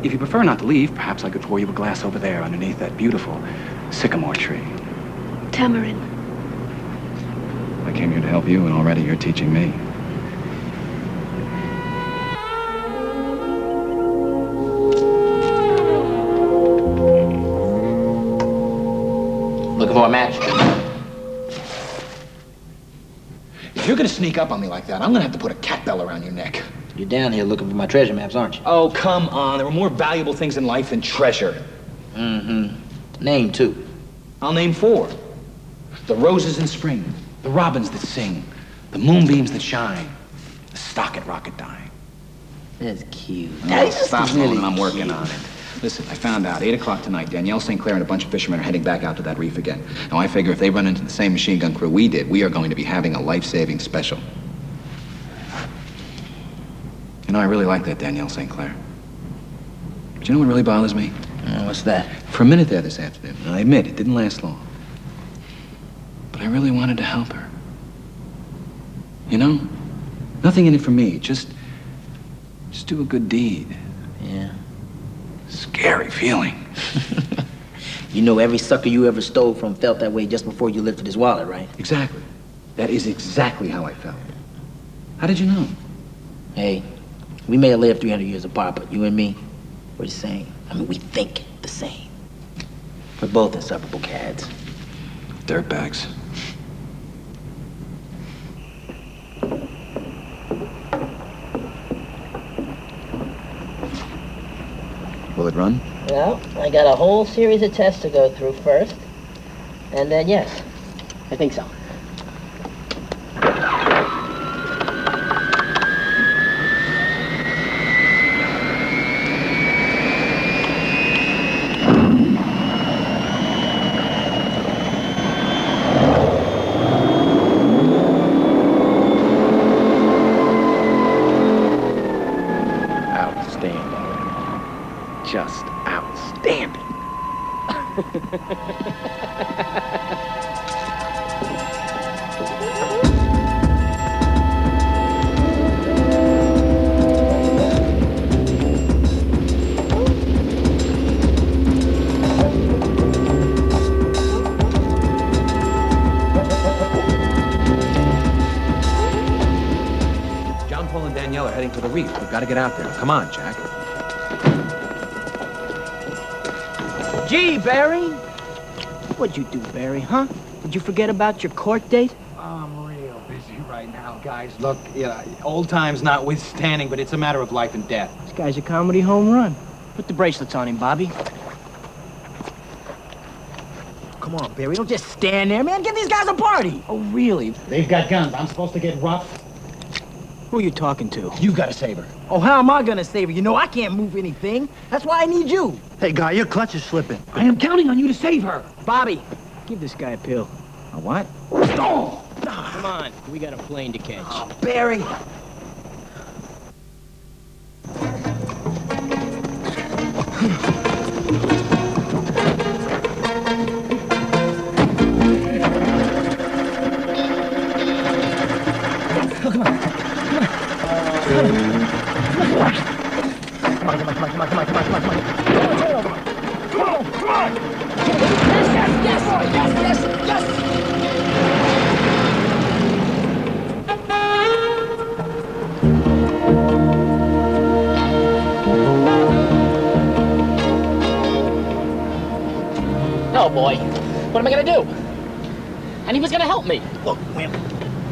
If you prefer not to leave, perhaps I could pour you a glass over there underneath that beautiful sycamore tree. Tamarind. I came here to help you, and already you're teaching me. Looking for a match? If you're gonna sneak up on me like that, I'm gonna have to put a cat bell around your neck. You're down here looking for my treasure maps, aren't you? Oh, come on. There are more valuable things in life than treasure. Mm-hmm. Name 2. I'll name 4. The roses in spring, the robins that sing, the moonbeams that shine, the stock at Rocketdyne. That's cute. Oh, stop moaning, I'm working on it. Listen, I found out 8 o'clock tonight, Danielle St. Clair and a bunch of fishermen are heading back out to that reef again. Now, I figure if they run into the same machine gun crew we did, we are going to be having a life-saving special. You know, I really like that Danielle St. Clair. But you know what really bothers me? What's that? For a minute there this afternoon, and I admit it didn't last long, but I really wanted to help her. You know? Nothing in it for me, just do a good deed. Yeah. Scary feeling. You know every sucker you ever stole from felt that way just before you lifted his wallet, right? Exactly. That is exactly how I felt. How did you know? Hey, we may have lived 300 years apart, but you and me, we're the same. I mean, we think the same. We're both inseparable cads. Dirtbags. Will it run? Well, I got a whole series of tests to go through first. And then, yes, I think so. Just outstanding. John, Paul, and Danielle are heading to the reef. We've got to get out there. Come on, Jack. Gee, Barry. What'd you do, Barry, huh? Did you forget about your court date? I'm real busy right now, guys. Look, yeah, old times notwithstanding, but it's a matter of life and death. This guy's a comedy home run. Put the bracelets on him, Bobby. Come on, Barry, don't just stand there, man. Give these guys a party. Oh, really? They've got guns. I'm supposed to get rough. Who are you talking to? You've got to save her. Oh, how am I gonna save her? You know I can't move anything. That's why I need you. Hey, guy, your clutch is slipping. I am counting on you to save her. Bobby, give this guy a pill. A what? Oh! Come on, we got a plane to catch. Oh, Barry. Oh, boy. What am I gonna do? And he was gonna help me. Look, Wimp,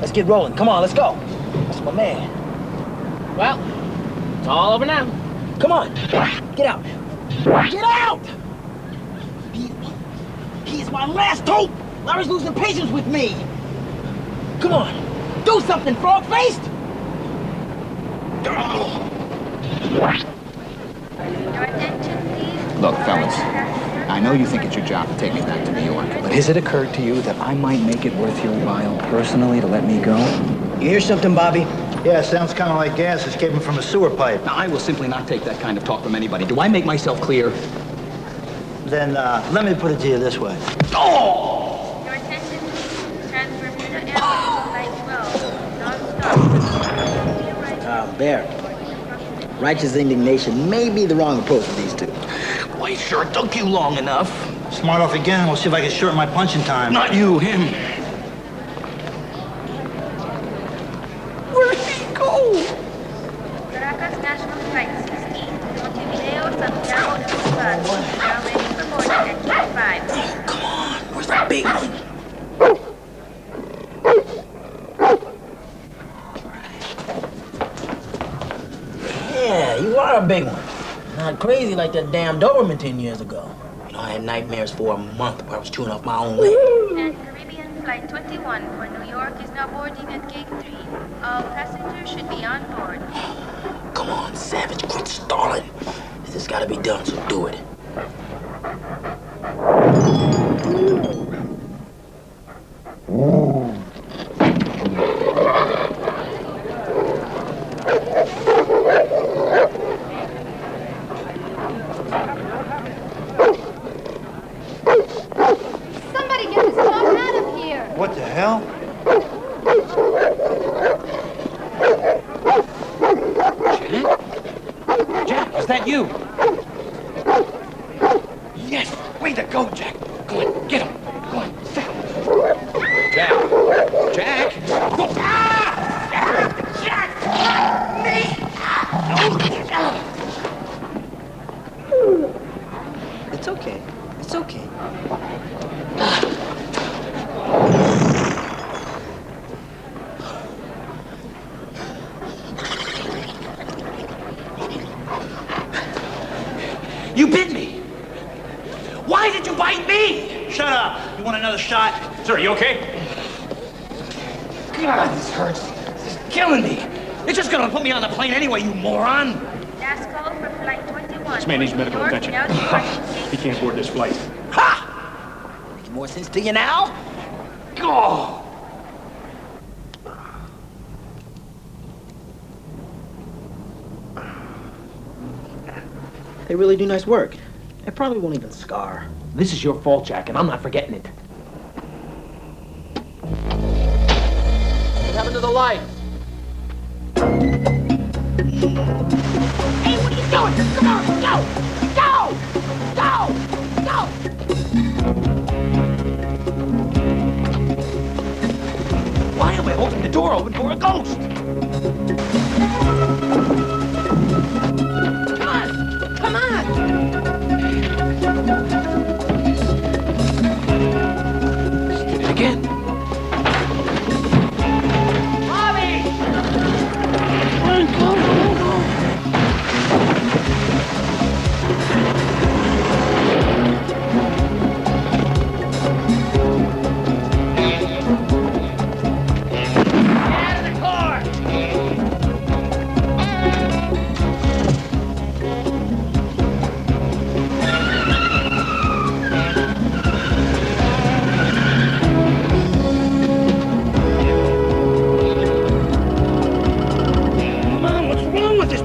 let's get rolling. Come on, let's go. That's my man. Well, it's all over now. Come on, get out. Get out! He's my last hope. Larry's losing patience with me. Come on, do something, frog-faced. Look, fellas, I know you think it's your job to take me back to New York, but has it occurred to you that I might make it worth your while personally to let me go? You hear something, Bobby? Yeah, sounds kind of like gas escaping from a sewer pipe. Now, I will simply not take that kind of talk from anybody. Do I make myself clear? Then, let me put it to you this way. Oh! Your attention, please. Transfer Bermuda Airlines Flight 12, Bear, righteous indignation may be the wrong approach for these two. Boy, sure took you long enough. Smart off again. We'll see if I can shorten my punching time. Not you, him. Where'd he go? Caracas National Flight 16, Montevideo, Santiago de Cuba. Now ready for boarding at Gate 5. Oh, come on. Where's that big one? Yeah, you are a big one. Not crazy like that damn Doberman 10 years ago. You know, I had nightmares for a month where I was chewing off my own leg. And Caribbean Flight 21 for New York is now boarding at Gate 3. All passengers should be on board. Come on, Savage, quit stalling. This has got to be done, so do it. Somebody get this dog out of here! What the hell? Jack, is that you? Yes, way to go, Jack. Go on, get him. Go on, sit him. Jack. Jack. Go. Ah! Jack! Me! It's okay. It's okay. You bit me. Why did you bite me? Shut up. You want another shot? Sir, you okay? God, this hurts. This is killing me. You're just gonna put me on the plane anyway, you moron. Last call for Flight 21. This man needs medical New York, attention. now departing Gate He can't board this flight. Making more sense to you now? Oh. They really do nice work. It probably won't even scar. This is your fault, Jack, and I'm not forgetting it. What happened to the light? Hey, what are you doing? Come on, go! Go! Go! Go! Why am I holding the door open for a ghost? Come on! Come on! Let's do it again. Bobby! Go, go, go.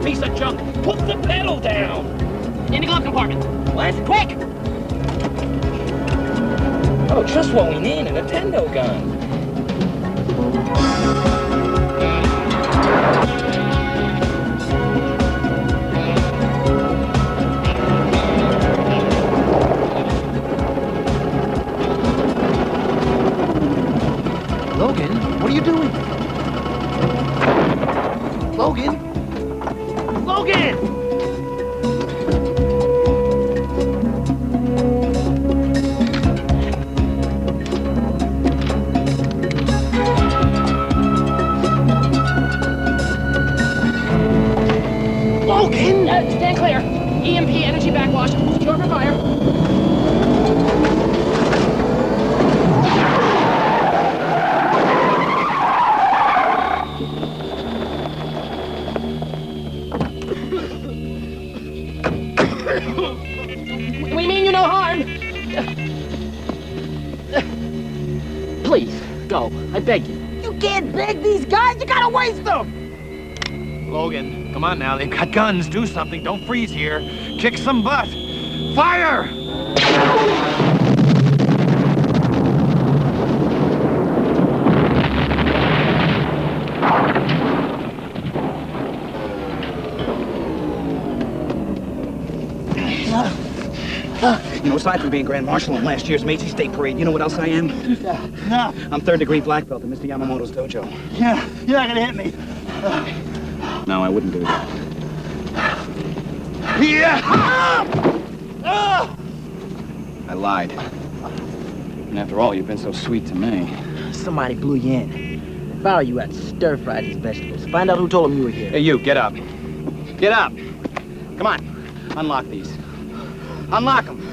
Piece of junk. Put the pedal down. In the glove compartment. What? Quick! Oh, just what we need, a Nintendo gun. Logan, what are you doing? Logan? Logan! Logan! Stand clear. EMP energy backwash. Secure for fire. We mean you no harm. Please, go. I beg you. You can't beg these guys, you gotta waste them! Logan, come on now. They've got guns. Do something. Don't freeze here. Kick some butt. Fire! You know, aside from being Grand Marshal in last year's Macy's Day Parade, you know what else I am? No. I'm third-degree black belt in Mr. Yamamoto's dojo. Yeah, you're not gonna hit me. No, I wouldn't do that. Yeah! I lied. And after all, you've been so sweet to me. Somebody blew you in. If I were you, I'd stir-fry these vegetables. Find out who told them you were here. Hey, you, get up. Get up. Come on. Unlock these. Unlock them.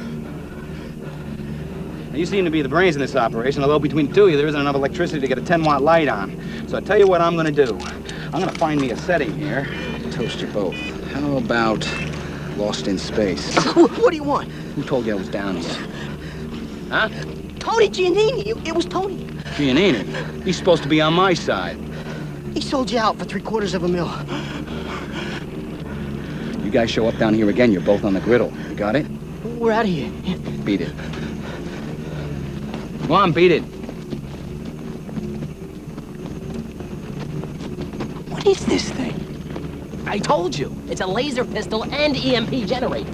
Now, you seem to be the brains in this operation, although between the two of you, there isn't enough electricity to get a 10-watt light on. So I'll tell you what I'm going to do. I'm going to find me a setting here to toast you both. How about Lost in Space? What do you want? Who told you I was down here? Huh? Tony Giannini. It was Tony. Giannini? He's supposed to be on my side. He sold you out for $750,000. You guys show up down here again, you're both on the griddle. You got it? We're out of here. Beat it. Go on, beat it. What is this thing? I told you. It's a laser pistol and EMP generator.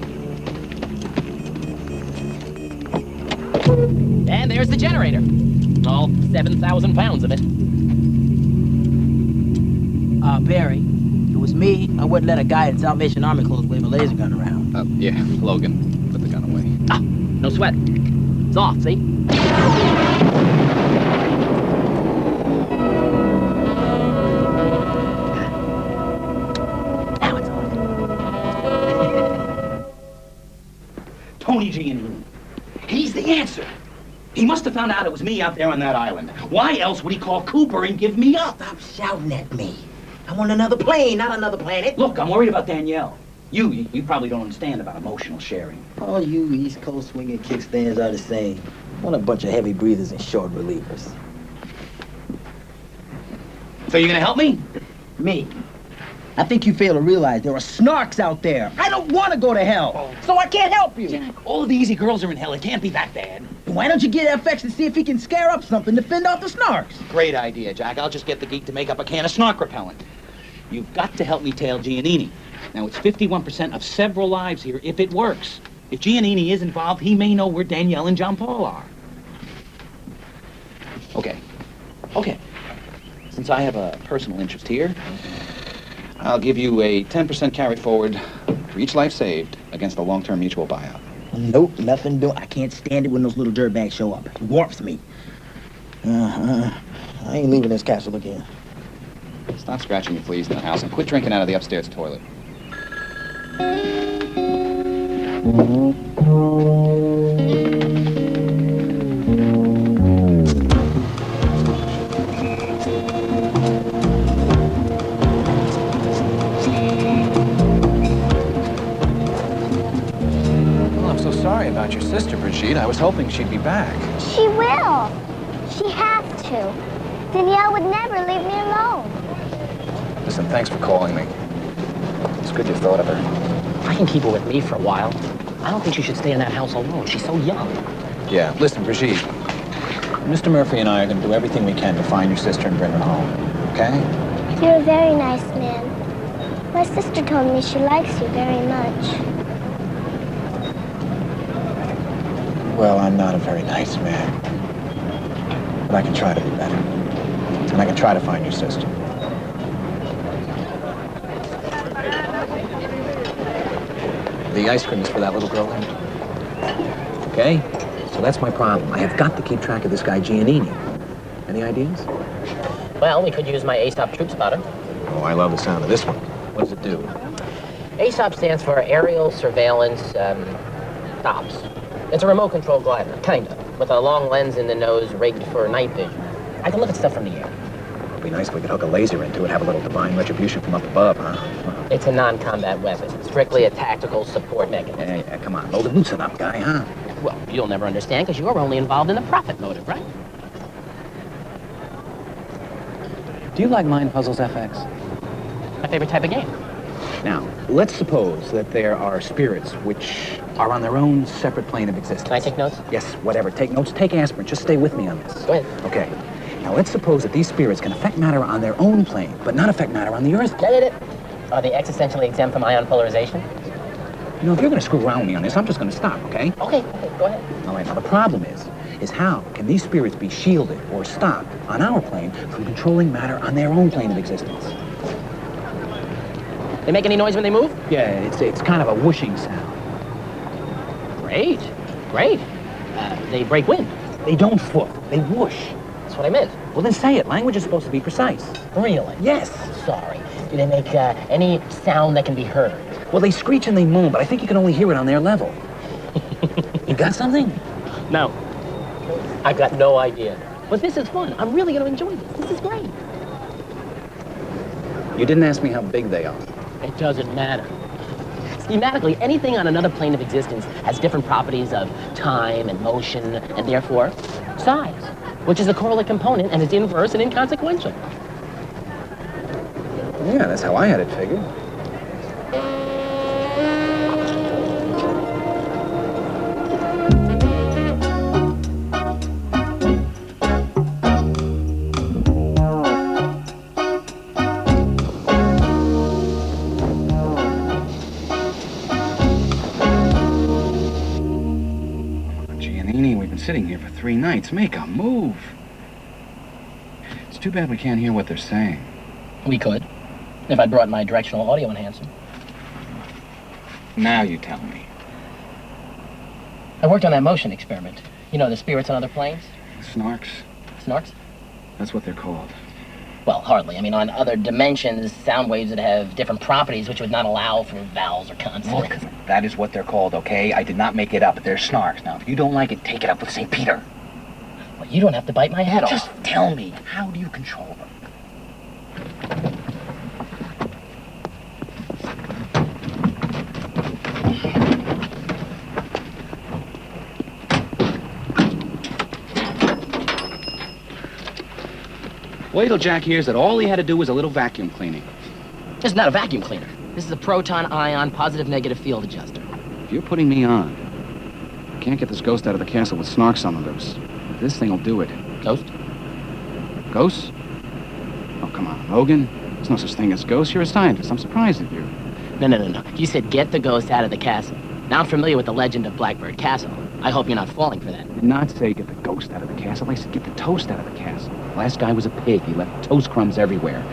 And there's the generator. All 7,000 pounds of it. Barry, if it was me, I wouldn't let a guy in Salvation Army clothes wave a laser gun around. Yeah, Logan. Put the gun away. Ah, no sweat. It's off, see? Now it's on. Tony Giannini. He's the answer. He must have found out it was me out there on that island. Why else would he call Cooper and give me up? Stop shouting at me. I want another plane, not another planet. Look, I'm worried about Danielle. You probably don't understand about emotional sharing. All you East Coast swinging kickstands are the same. What a bunch of heavy breathers and short relievers. So you gonna help me? Me? I think you fail to realize there are snarks out there. I don't want to go to hell, so I can't help you. Jack, all of the easy girls are in hell. It can't be that bad. Why don't you get FX and see if he can scare up something to fend off the snarks? Great idea, Jack. I'll just get the geek to make up a can of snark repellent. You've got to help me tail Giannini. Now, it's 51% of several lives here if it works. If Giannini is involved, he may know where Danielle and John Paul are. Okay. Since I have a personal interest here, I'll give you a 10% carry forward for each life saved against a long-term mutual buyout. Nope, nothing doing. I can't stand it when those little dirtbags show up. It warps me. I ain't leaving this castle again. Stop scratching your fleas in the house and quit drinking out of the upstairs toilet. Sorry about your sister, Brigitte. I was hoping she'd be back. She will. She has to. Danielle would never leave me alone. Listen, thanks for calling me. It's good you thought of her. I can keep her with me for a while. I don't think she should stay in that house alone. She's so young. Yeah, listen, Brigitte. Mr. Murphy and I are going to do everything we can to find your sister and bring her home, okay? You're a very nice man. My sister told me she likes you very much. Well, I'm not a very nice man. But I can try to be better. And I can try to find your sister. The ice cream is for that little girl. Okay? So that's my problem. I have got to keep track of this guy, Giannini. Any ideas? Well, we could use my ASOP troop spotter. Oh, I love the sound of this one. What does it do? ASOP stands for Aerial Surveillance, Ops. It's a remote control glider, kinda, with a long lens in the nose rigged for night vision. I can look at stuff from the air. It'd be nice if we could hook a laser into it, have a little divine retribution from up above, huh? It's a non-combat weapon, strictly a tactical support mechanism. Yeah, come on, Logan, loosen up, guy, huh? Well, you'll never understand because you're only involved in the profit motive, right? Do you like mind puzzles, FX? My favorite type of game. Now, let's suppose that there are spirits which are on their own separate plane of existence. Can I take notes? Yes, whatever. Take notes, take aspirin. Just stay with me on this. Go ahead. Okay. Now, let's suppose that these spirits can affect matter on their own plane, but not affect matter on the Earth plane. Get it? Are they existentially exempt from ion polarization? You know, if you're gonna screw around with me on this, I'm just gonna stop, okay? Okay, go ahead. All right, now the problem is how can these spirits be shielded or stopped on our plane from controlling matter on their own plane of existence? They make any noise when they move? Yeah, it's kind of a whooshing sound. Great. They break wind. They don't foot, they whoosh. That's what I meant. Well, then say it. Language is supposed to be precise. Really? Yes. Sorry. Do they make any sound that can be heard? Well, they screech and they moan, but I think you can only hear it on their level. You got something? No. I've got no idea. But this is fun. I'm really going to enjoy this. This is great. You didn't ask me how big they are. It doesn't matter. Schematically, anything on another plane of existence has different properties of time and motion, and therefore, size, which is a correlate component, and it's inverse and inconsequential. Yeah, that's how I had it figured. We've been sitting here for 3 nights. Make a move. It's too bad we can't hear what they're saying. We could, if I brought my directional audio enhancer. Now you tell me. I worked on that motion experiment. You know, the spirits on other planes? Snarks? Snarks? That's what they're called. Well, hardly. I mean, on other dimensions, sound waves that have different properties which would not allow for vowels or consonants. Look, that is what they're called, okay? I did not make it up. They're snarks. Now, if you don't like it, take it up with St. Peter. Well, you don't have to bite my head off. Just tell me, how do you control them? Wait till Jack hears that all he had to do was a little vacuum cleaning. This is not a vacuum cleaner. This is a proton-ion positive-negative field adjuster. If you're putting me on, I can't get this ghost out of the castle with snarks on the loose. This thing will do it. Ghost? Ghosts? Oh, come on, Logan. There's no such thing as ghosts. You're a scientist. I'm surprised at you. No. You said get the ghost out of the castle. Now I'm familiar with the legend of Blackbird Castle. I hope you're not falling for that. I did not say get the ghost out of the castle. I said get the toast out of the castle. The last guy was a pig. He left toast crumbs everywhere.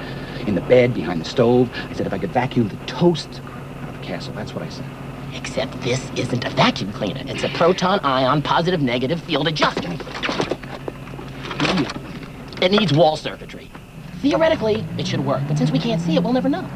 In the bed, behind the stove. I said if I could vacuum the toast out of the castle. That's what I said. Except this isn't a vacuum cleaner. It's a proton-ion positive-negative field adjuster. It needs wall circuitry. Theoretically, it should work. But since we can't see it, we'll never know.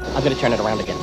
I'm gonna turn it around again.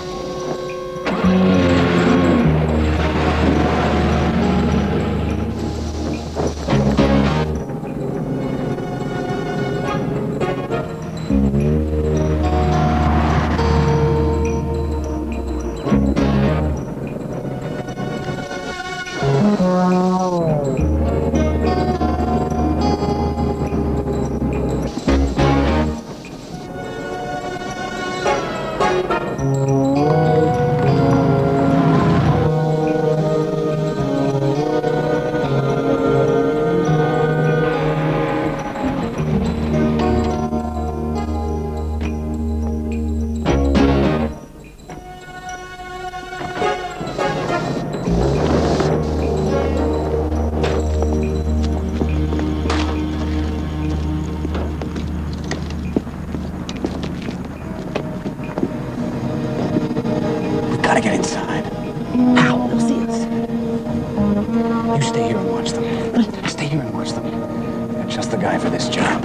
Gotta get inside. How? They'll see us. You stay here and watch them. Stay here and watch them. You're just the guy for this job.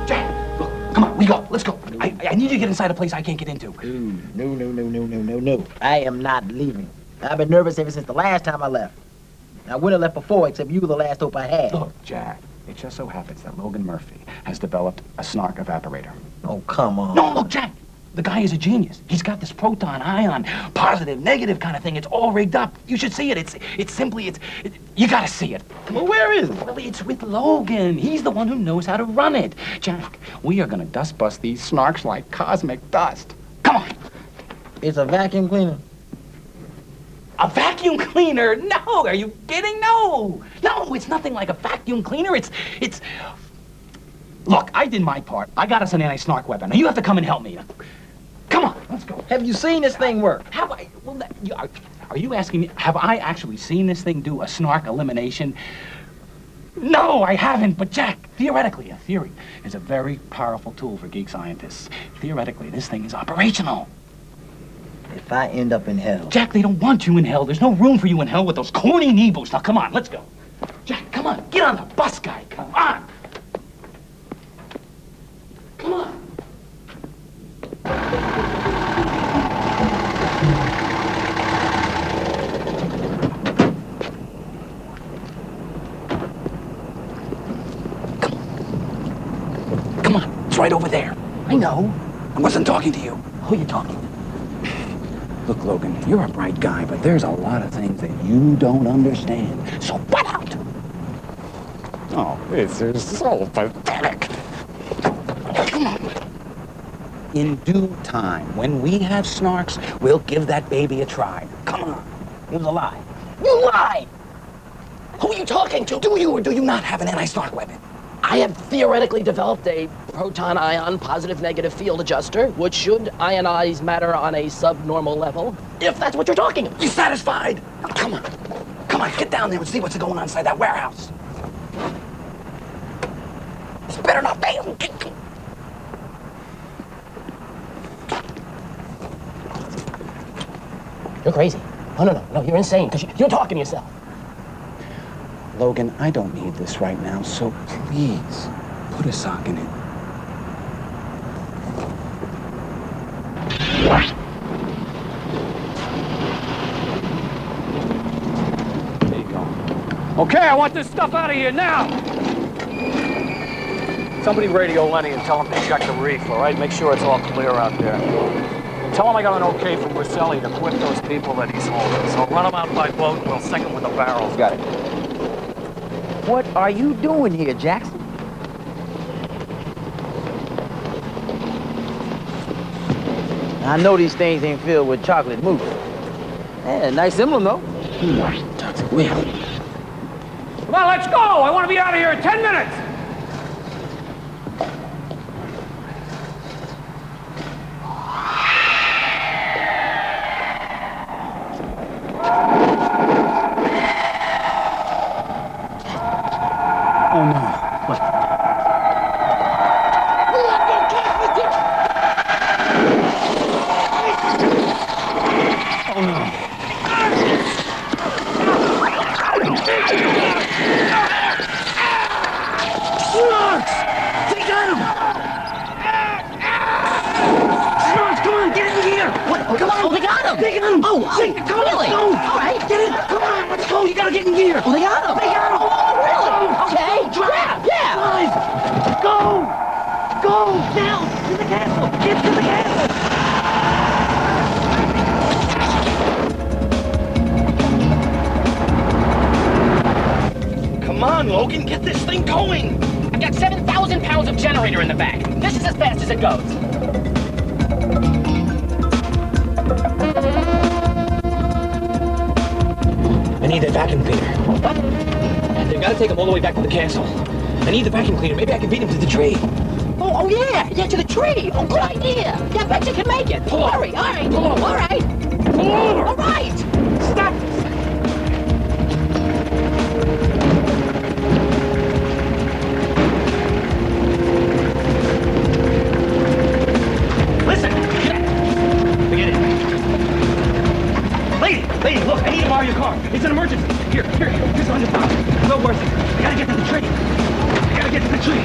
Jack, look, come on, we go. Let's go. I need you to get inside a place I can't get into. No. I am not leaving. I've been nervous ever since the last time I left. I wouldn't have left before, except you were the last hope I had. Look, Jack, It just so happens that Logan Murphy has developed a snark evaporator. Oh, come on. No, look, Jack. The guy is a genius. He's got this proton, ion, positive, negative kind of thing. It's all rigged up. You should see it. You gotta see it. Well, where is it? Well, it's with Logan. He's the one who knows how to run it. Jack, we are gonna dust bust these snarks like cosmic dust. Come on. It's a vacuum cleaner. A vacuum cleaner? No, are you kidding? No, it's nothing like a vacuum cleaner. It's... Look, I did my part. I got us an anti-snark weapon. Now you have to come and help me. Come on, let's go. Have you seen this thing work? Have I? Well, are you asking me, have I actually seen this thing do a snark elimination? No, I haven't, but Jack, theoretically, a theory is a very powerful tool for geek scientists. Theoretically, this thing is operational. If I end up in hell... Jack, they don't want you in hell. There's no room for you in hell with those corny knee boots. Now, come on, let's go. Jack, come on, get on the bus, guy. Come on. Come on. Come on, it's right over there. I know. I wasn't talking to you. Who are you talking to? Look, Logan, you're a bright guy, but there's a lot of things that you don't understand. So butt out! Oh, this is so pathetic. Come on. In due time, when we have snarks, we'll give that baby a try. Come on. It was a lie. You lied! Who are you talking to? Do you or do you not have an anti-snark weapon? I have theoretically developed a proton-ion positive-negative field adjuster, which should ionize matter on a subnormal level, if that's what you're talking about. You satisfied? Now, come on. Come on, get down there and see what's going on inside that warehouse. This better not fail. You're crazy. No, you're insane, because you're talking to yourself. Logan, I don't need this right now, so please, put a sock in it. There you go. Okay, I want this stuff out of here now! Somebody radio Lenny and tell him to check the reef, all right? Make sure it's all clear out there. Tell him I got an okay from Rosselli to quit those people that he's holding. So run them out by boat and we'll sink them with the barrels. Got it. What are you doing here, Jackson? I know these things ain't filled with chocolate mousse. Yeah, nice emblem, though. Toxic whale. Come on, let's go! I want to be out of here in 10 minutes! Oh, no. What? Oh, no. Snarks! They got him! Snarks, come on, get in here! What? Oh, come on, they got him! They got him! Oh, Come on, really? let's go! All right. Get in! Come on, let's go! You gotta get in gear! Oh, they got him! They got him! Oh, really? Okay, Drive! yeah! Drive! Go! Go! Now! To the castle! Get to the castle! Come on, Logan, get this thing going! I got 7,000 pounds of generator in the back. This is as fast as it goes. I need that vacuum cleaner. What? They've got to take him all the way back to the castle. I need the vacuum cleaner. Maybe I can beat him to the tree. Oh, yeah, to the tree. Oh, good idea. Yeah, I bet you can make it. Pull over. Hurry, all right. Pull over. All right. Pull over. All right. Stop. Listen. Forget it. Lady, look, I need to borrow your car. It's an emergency. Here's $100. Well worth it. I gotta get to the tree. I gotta get to the tree.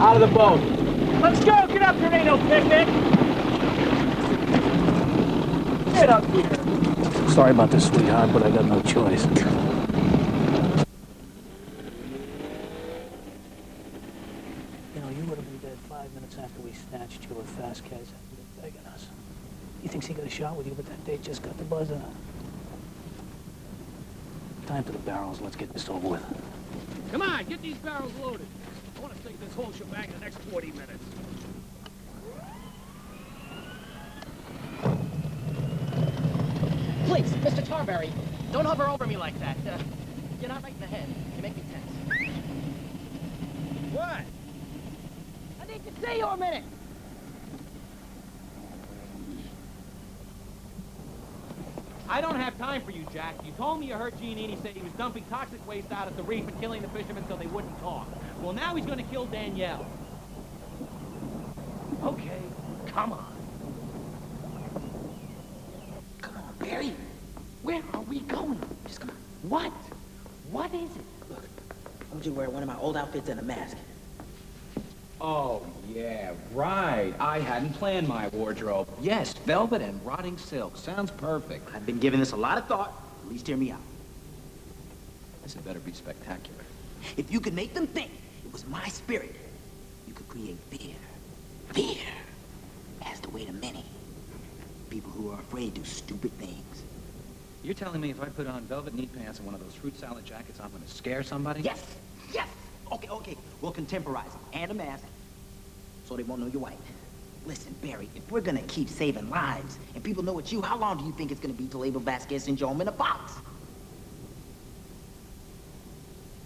Out of the boat. Let's go! Get up, tornado picnic! Get up here! Sorry about this, sweetheart, but I got no choice. You know, you would have been dead 5 minutes after we snatched you if Vasquez hadn't been begging us. He thinks he got a shot with you, but that date just got the buzzer. Time for the barrels. Let's get this over with. Come on, get these barrels loaded. I want to take this whole shebang in the next 40 minutes. Please, Mr. Tarberry, don't hover over me like that. You're not right in the head. You make me tense. What? I need to see you a minute. I don't have time for you, Jack. You told me you heard Giannini say he was dumping toxic waste out at the reef and killing the fishermen so they wouldn't talk. Well, now he's going to kill Danielle. Okay, come on. Come on, Barry. Where are we going? Just come on. What? What is it? Look, I want you to wear one of my old outfits and a mask. Oh, yeah, right. I hadn't planned my wardrobe. Yes, velvet and rotting silk. Sounds perfect. I've been giving this a lot of thought. At least hear me out. This had better be spectacular. If you could make them think it was my spirit, you could create fear. Fear as the way to many. People who are afraid do stupid things. You're telling me if I put on velvet knee pants and one of those fruit salad jackets, I'm going to scare somebody? Yes! Yes! Okay. We'll contemporize it. And a mask, so they won't know you're white. Listen, Barry, if we're gonna keep saving lives, and people know it's you, how long do you think it's gonna be to label Vasquez syndrome in a box?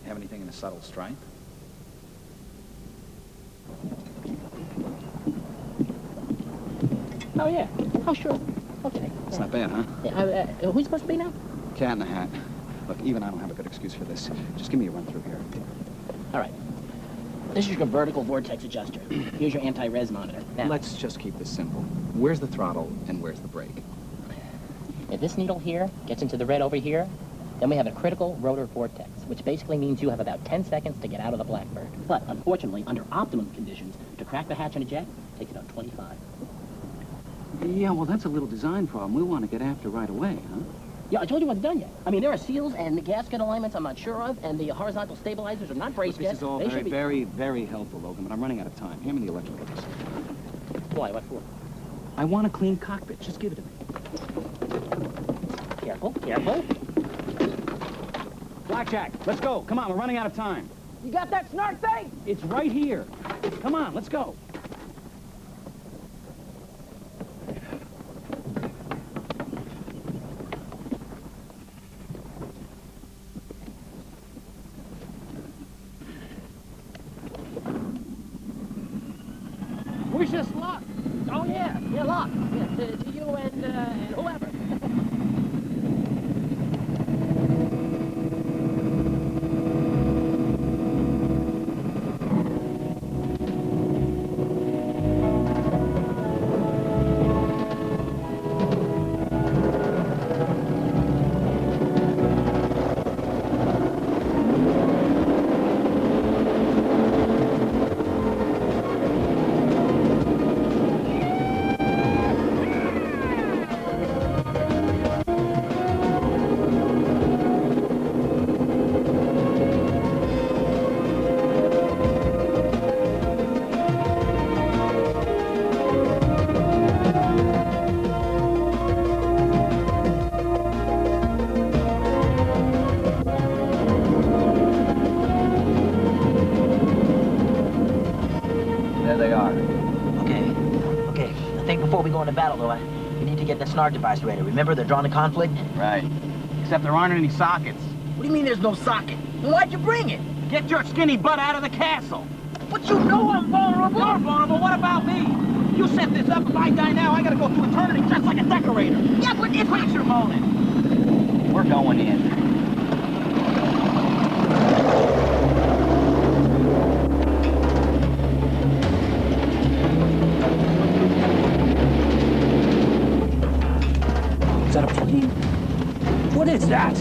Have anything in a subtle stripe? Oh, yeah. Oh, sure. Okay. It's not bad, huh? Yeah, who's supposed to be now? Cat in the Hat. Look, even I don't have a good excuse for this. Just give me a run through here. All right. This is your vertical vortex adjuster. Here's your anti-res monitor. Now, Let's just keep this simple. Where's the throttle and where's the brake? if this needle here gets into the red over here, then we have a critical rotor vortex, which basically means you have about 10 seconds to get out of the Blackbird. But unfortunately, under optimum conditions, to crack the hatch and eject takes about 25. Yeah, well, that's a little design problem we want to get after right away, huh? Yeah, I told you what's done yet. I mean, there are seals and the gasket alignments I'm not sure of, and the horizontal stabilizers are not braced yet. This is all very, very helpful, Logan, but I'm running out of time. Hand me the electrical disc. Why? What for? I want a clean cockpit. Just give it to me. Careful, careful. Blackjack, let's go. Come on, we're running out of time. You got that snark thing? It's right here. Come on, let's go. Where's this lock? Oh, yeah, lock. Yeah, to you and whoever. Before we go into battle, though, we need to get that snark device ready. Remember, they're drawn to conflict? Right. Except there aren't any sockets. What do you mean there's no socket? Then why'd you bring it? Get your skinny butt out of the castle. But you know I'm vulnerable. You're vulnerable. What about me? You set this up. If I die now, I gotta go through eternity just like a decorator. Yeah, but if Quit your moaning. We're going in. Is that a plane? What is that?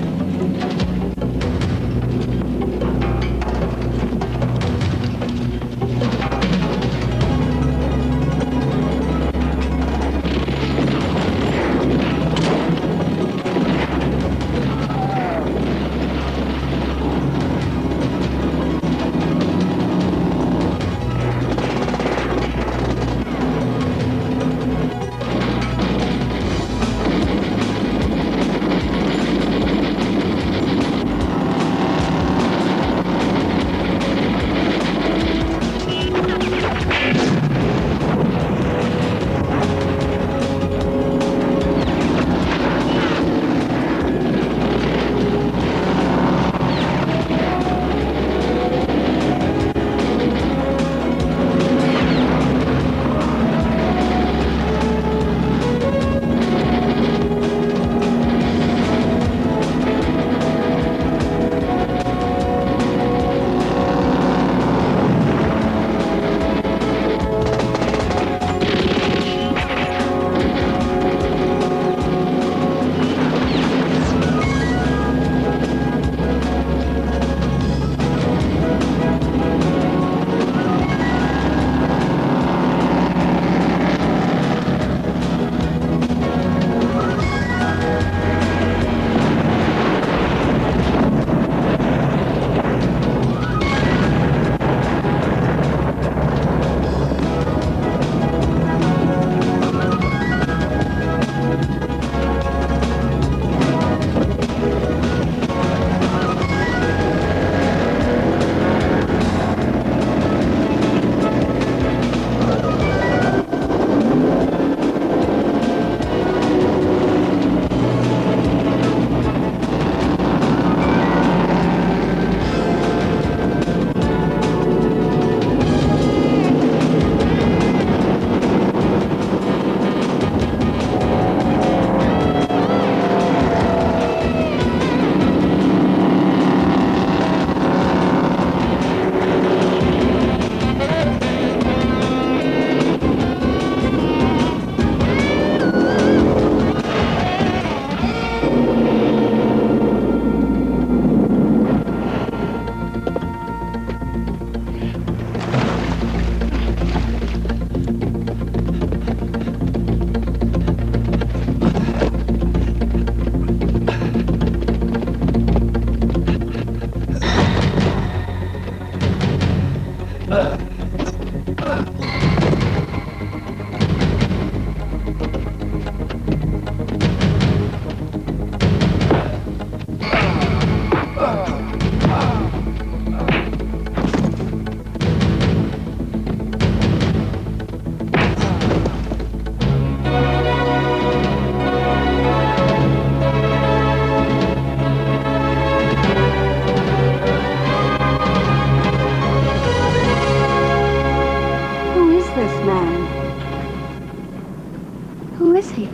is he?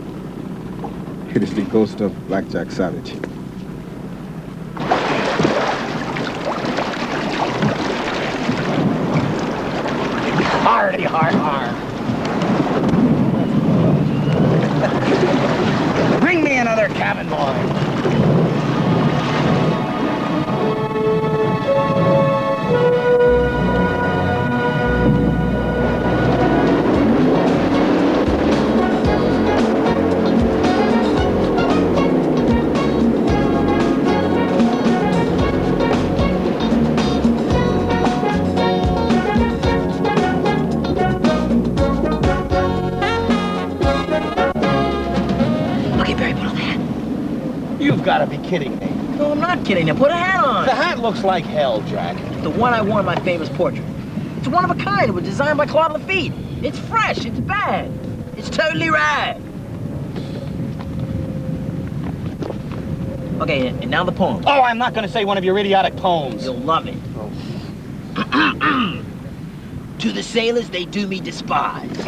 It is the ghost of Blackjack Savage. Hardy, har, har. Bring me another cabin boy. You've got to be kidding me. No, I'm not kidding you. Put a hat on. The hat looks like hell, Jack. The one I wore in my famous portrait. It's one of a kind. It was designed by Claude Lafitte. It's fresh. It's bad. It's totally rad. Okay, and now the poem. Oh, I'm not going to say one of your idiotic poems. You'll love it. Oh. To the sailors, they do me despise.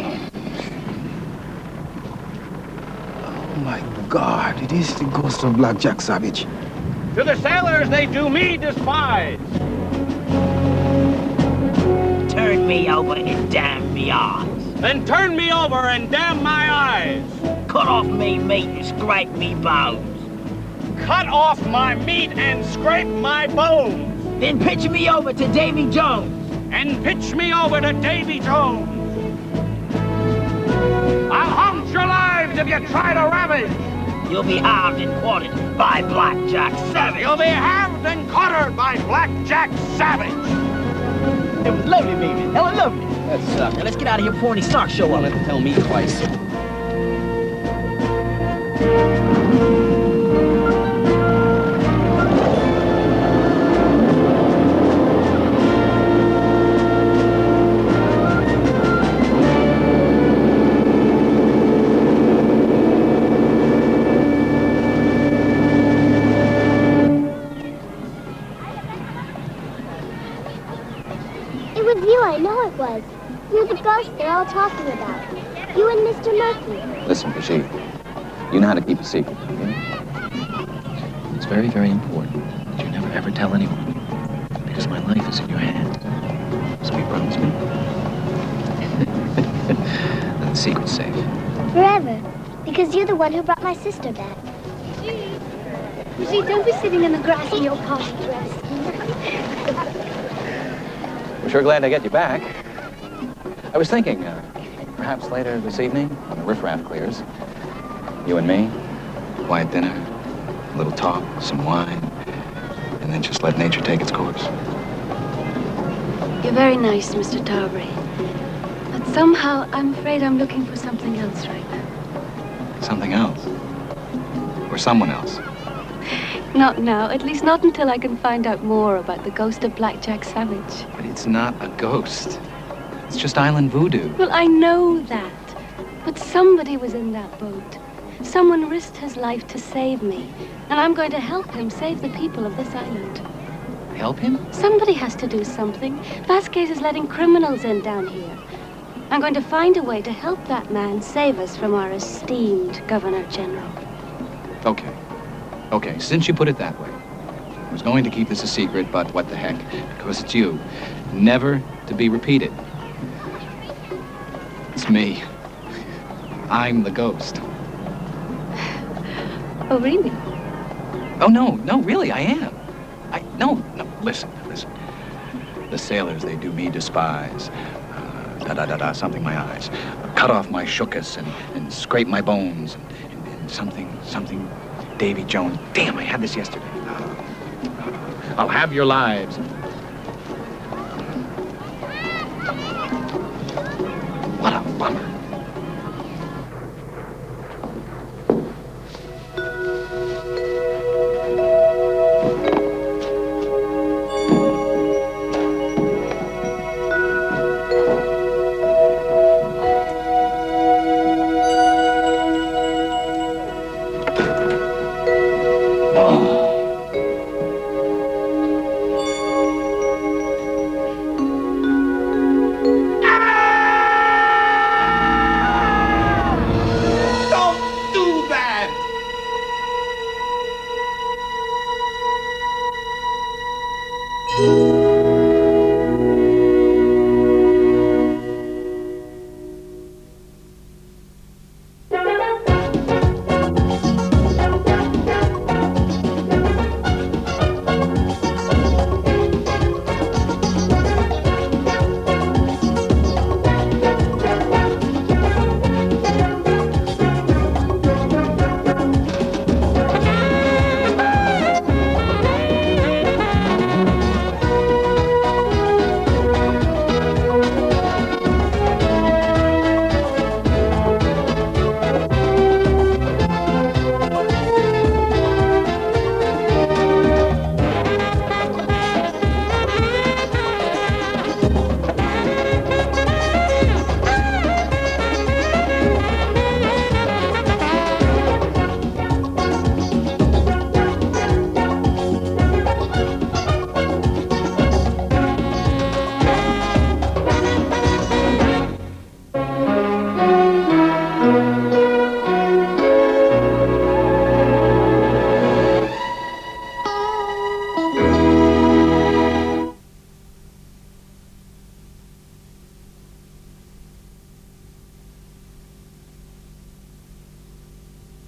Oh my God, it is the ghost of Blackjack Savage. To the sailors, they do me despise. Turn me over and damn me eyes. Then turn me over and damn my eyes. Cut off me meat and scrape me bones. Cut off my meat and scrape my bones. Then pitch me over to Davy Jones. And pitch me over to Davy Jones. I'll haunt your lives if you try to ravage. You'll be halved and quartered by Blackjack Savage. You'll be halved and quartered by Blackjack Savage. It was lovely, baby. Hella lovely. That sucked. Now let's get out of here before any socks show up. Don't have to tell me twice. I know it was. You're the ghost they're all talking about. You and Mr. Murphy. Listen, Brigitte, you know how to keep a secret, don't you? It's very, very important that you never ever tell anyone, because my life is in your hands. So you promise me? Then the secret's safe. Forever. Because you're the one who brought my sister back. Brigitte, don't be sitting in the grass in your party dress. We're sure glad to get you back. I was thinking, perhaps later this evening, when the riffraff clears, you and me, quiet dinner, a little talk, some wine, and then just let nature take its course. You're very nice, Mr. Tarbury. But somehow, I'm afraid I'm looking for something else right now. Something else? Or someone else? Not now, at least not until I can find out more about the ghost of Blackjack Savage. But it's not a ghost. It's just island voodoo. Well, I know that. But somebody was in that boat. Someone risked his life to save me. And I'm going to help him save the people of this island. Help him? Somebody has to do something. Vasquez is letting criminals in down here. I'm going to find a way to help that man save us from our esteemed Governor General. Okay. Okay, since you put it that way, I was going to keep this a secret, but what the heck, because it's you. Never to be repeated. It's me. I'm the ghost. Oh, really? Oh, no, really, I am. No, listen. The sailors, they do me despise. Something my eyes. Cut off my shookus and scrape my bones and something. Davy Jones. Damn, I had this yesterday. I'll have your lives.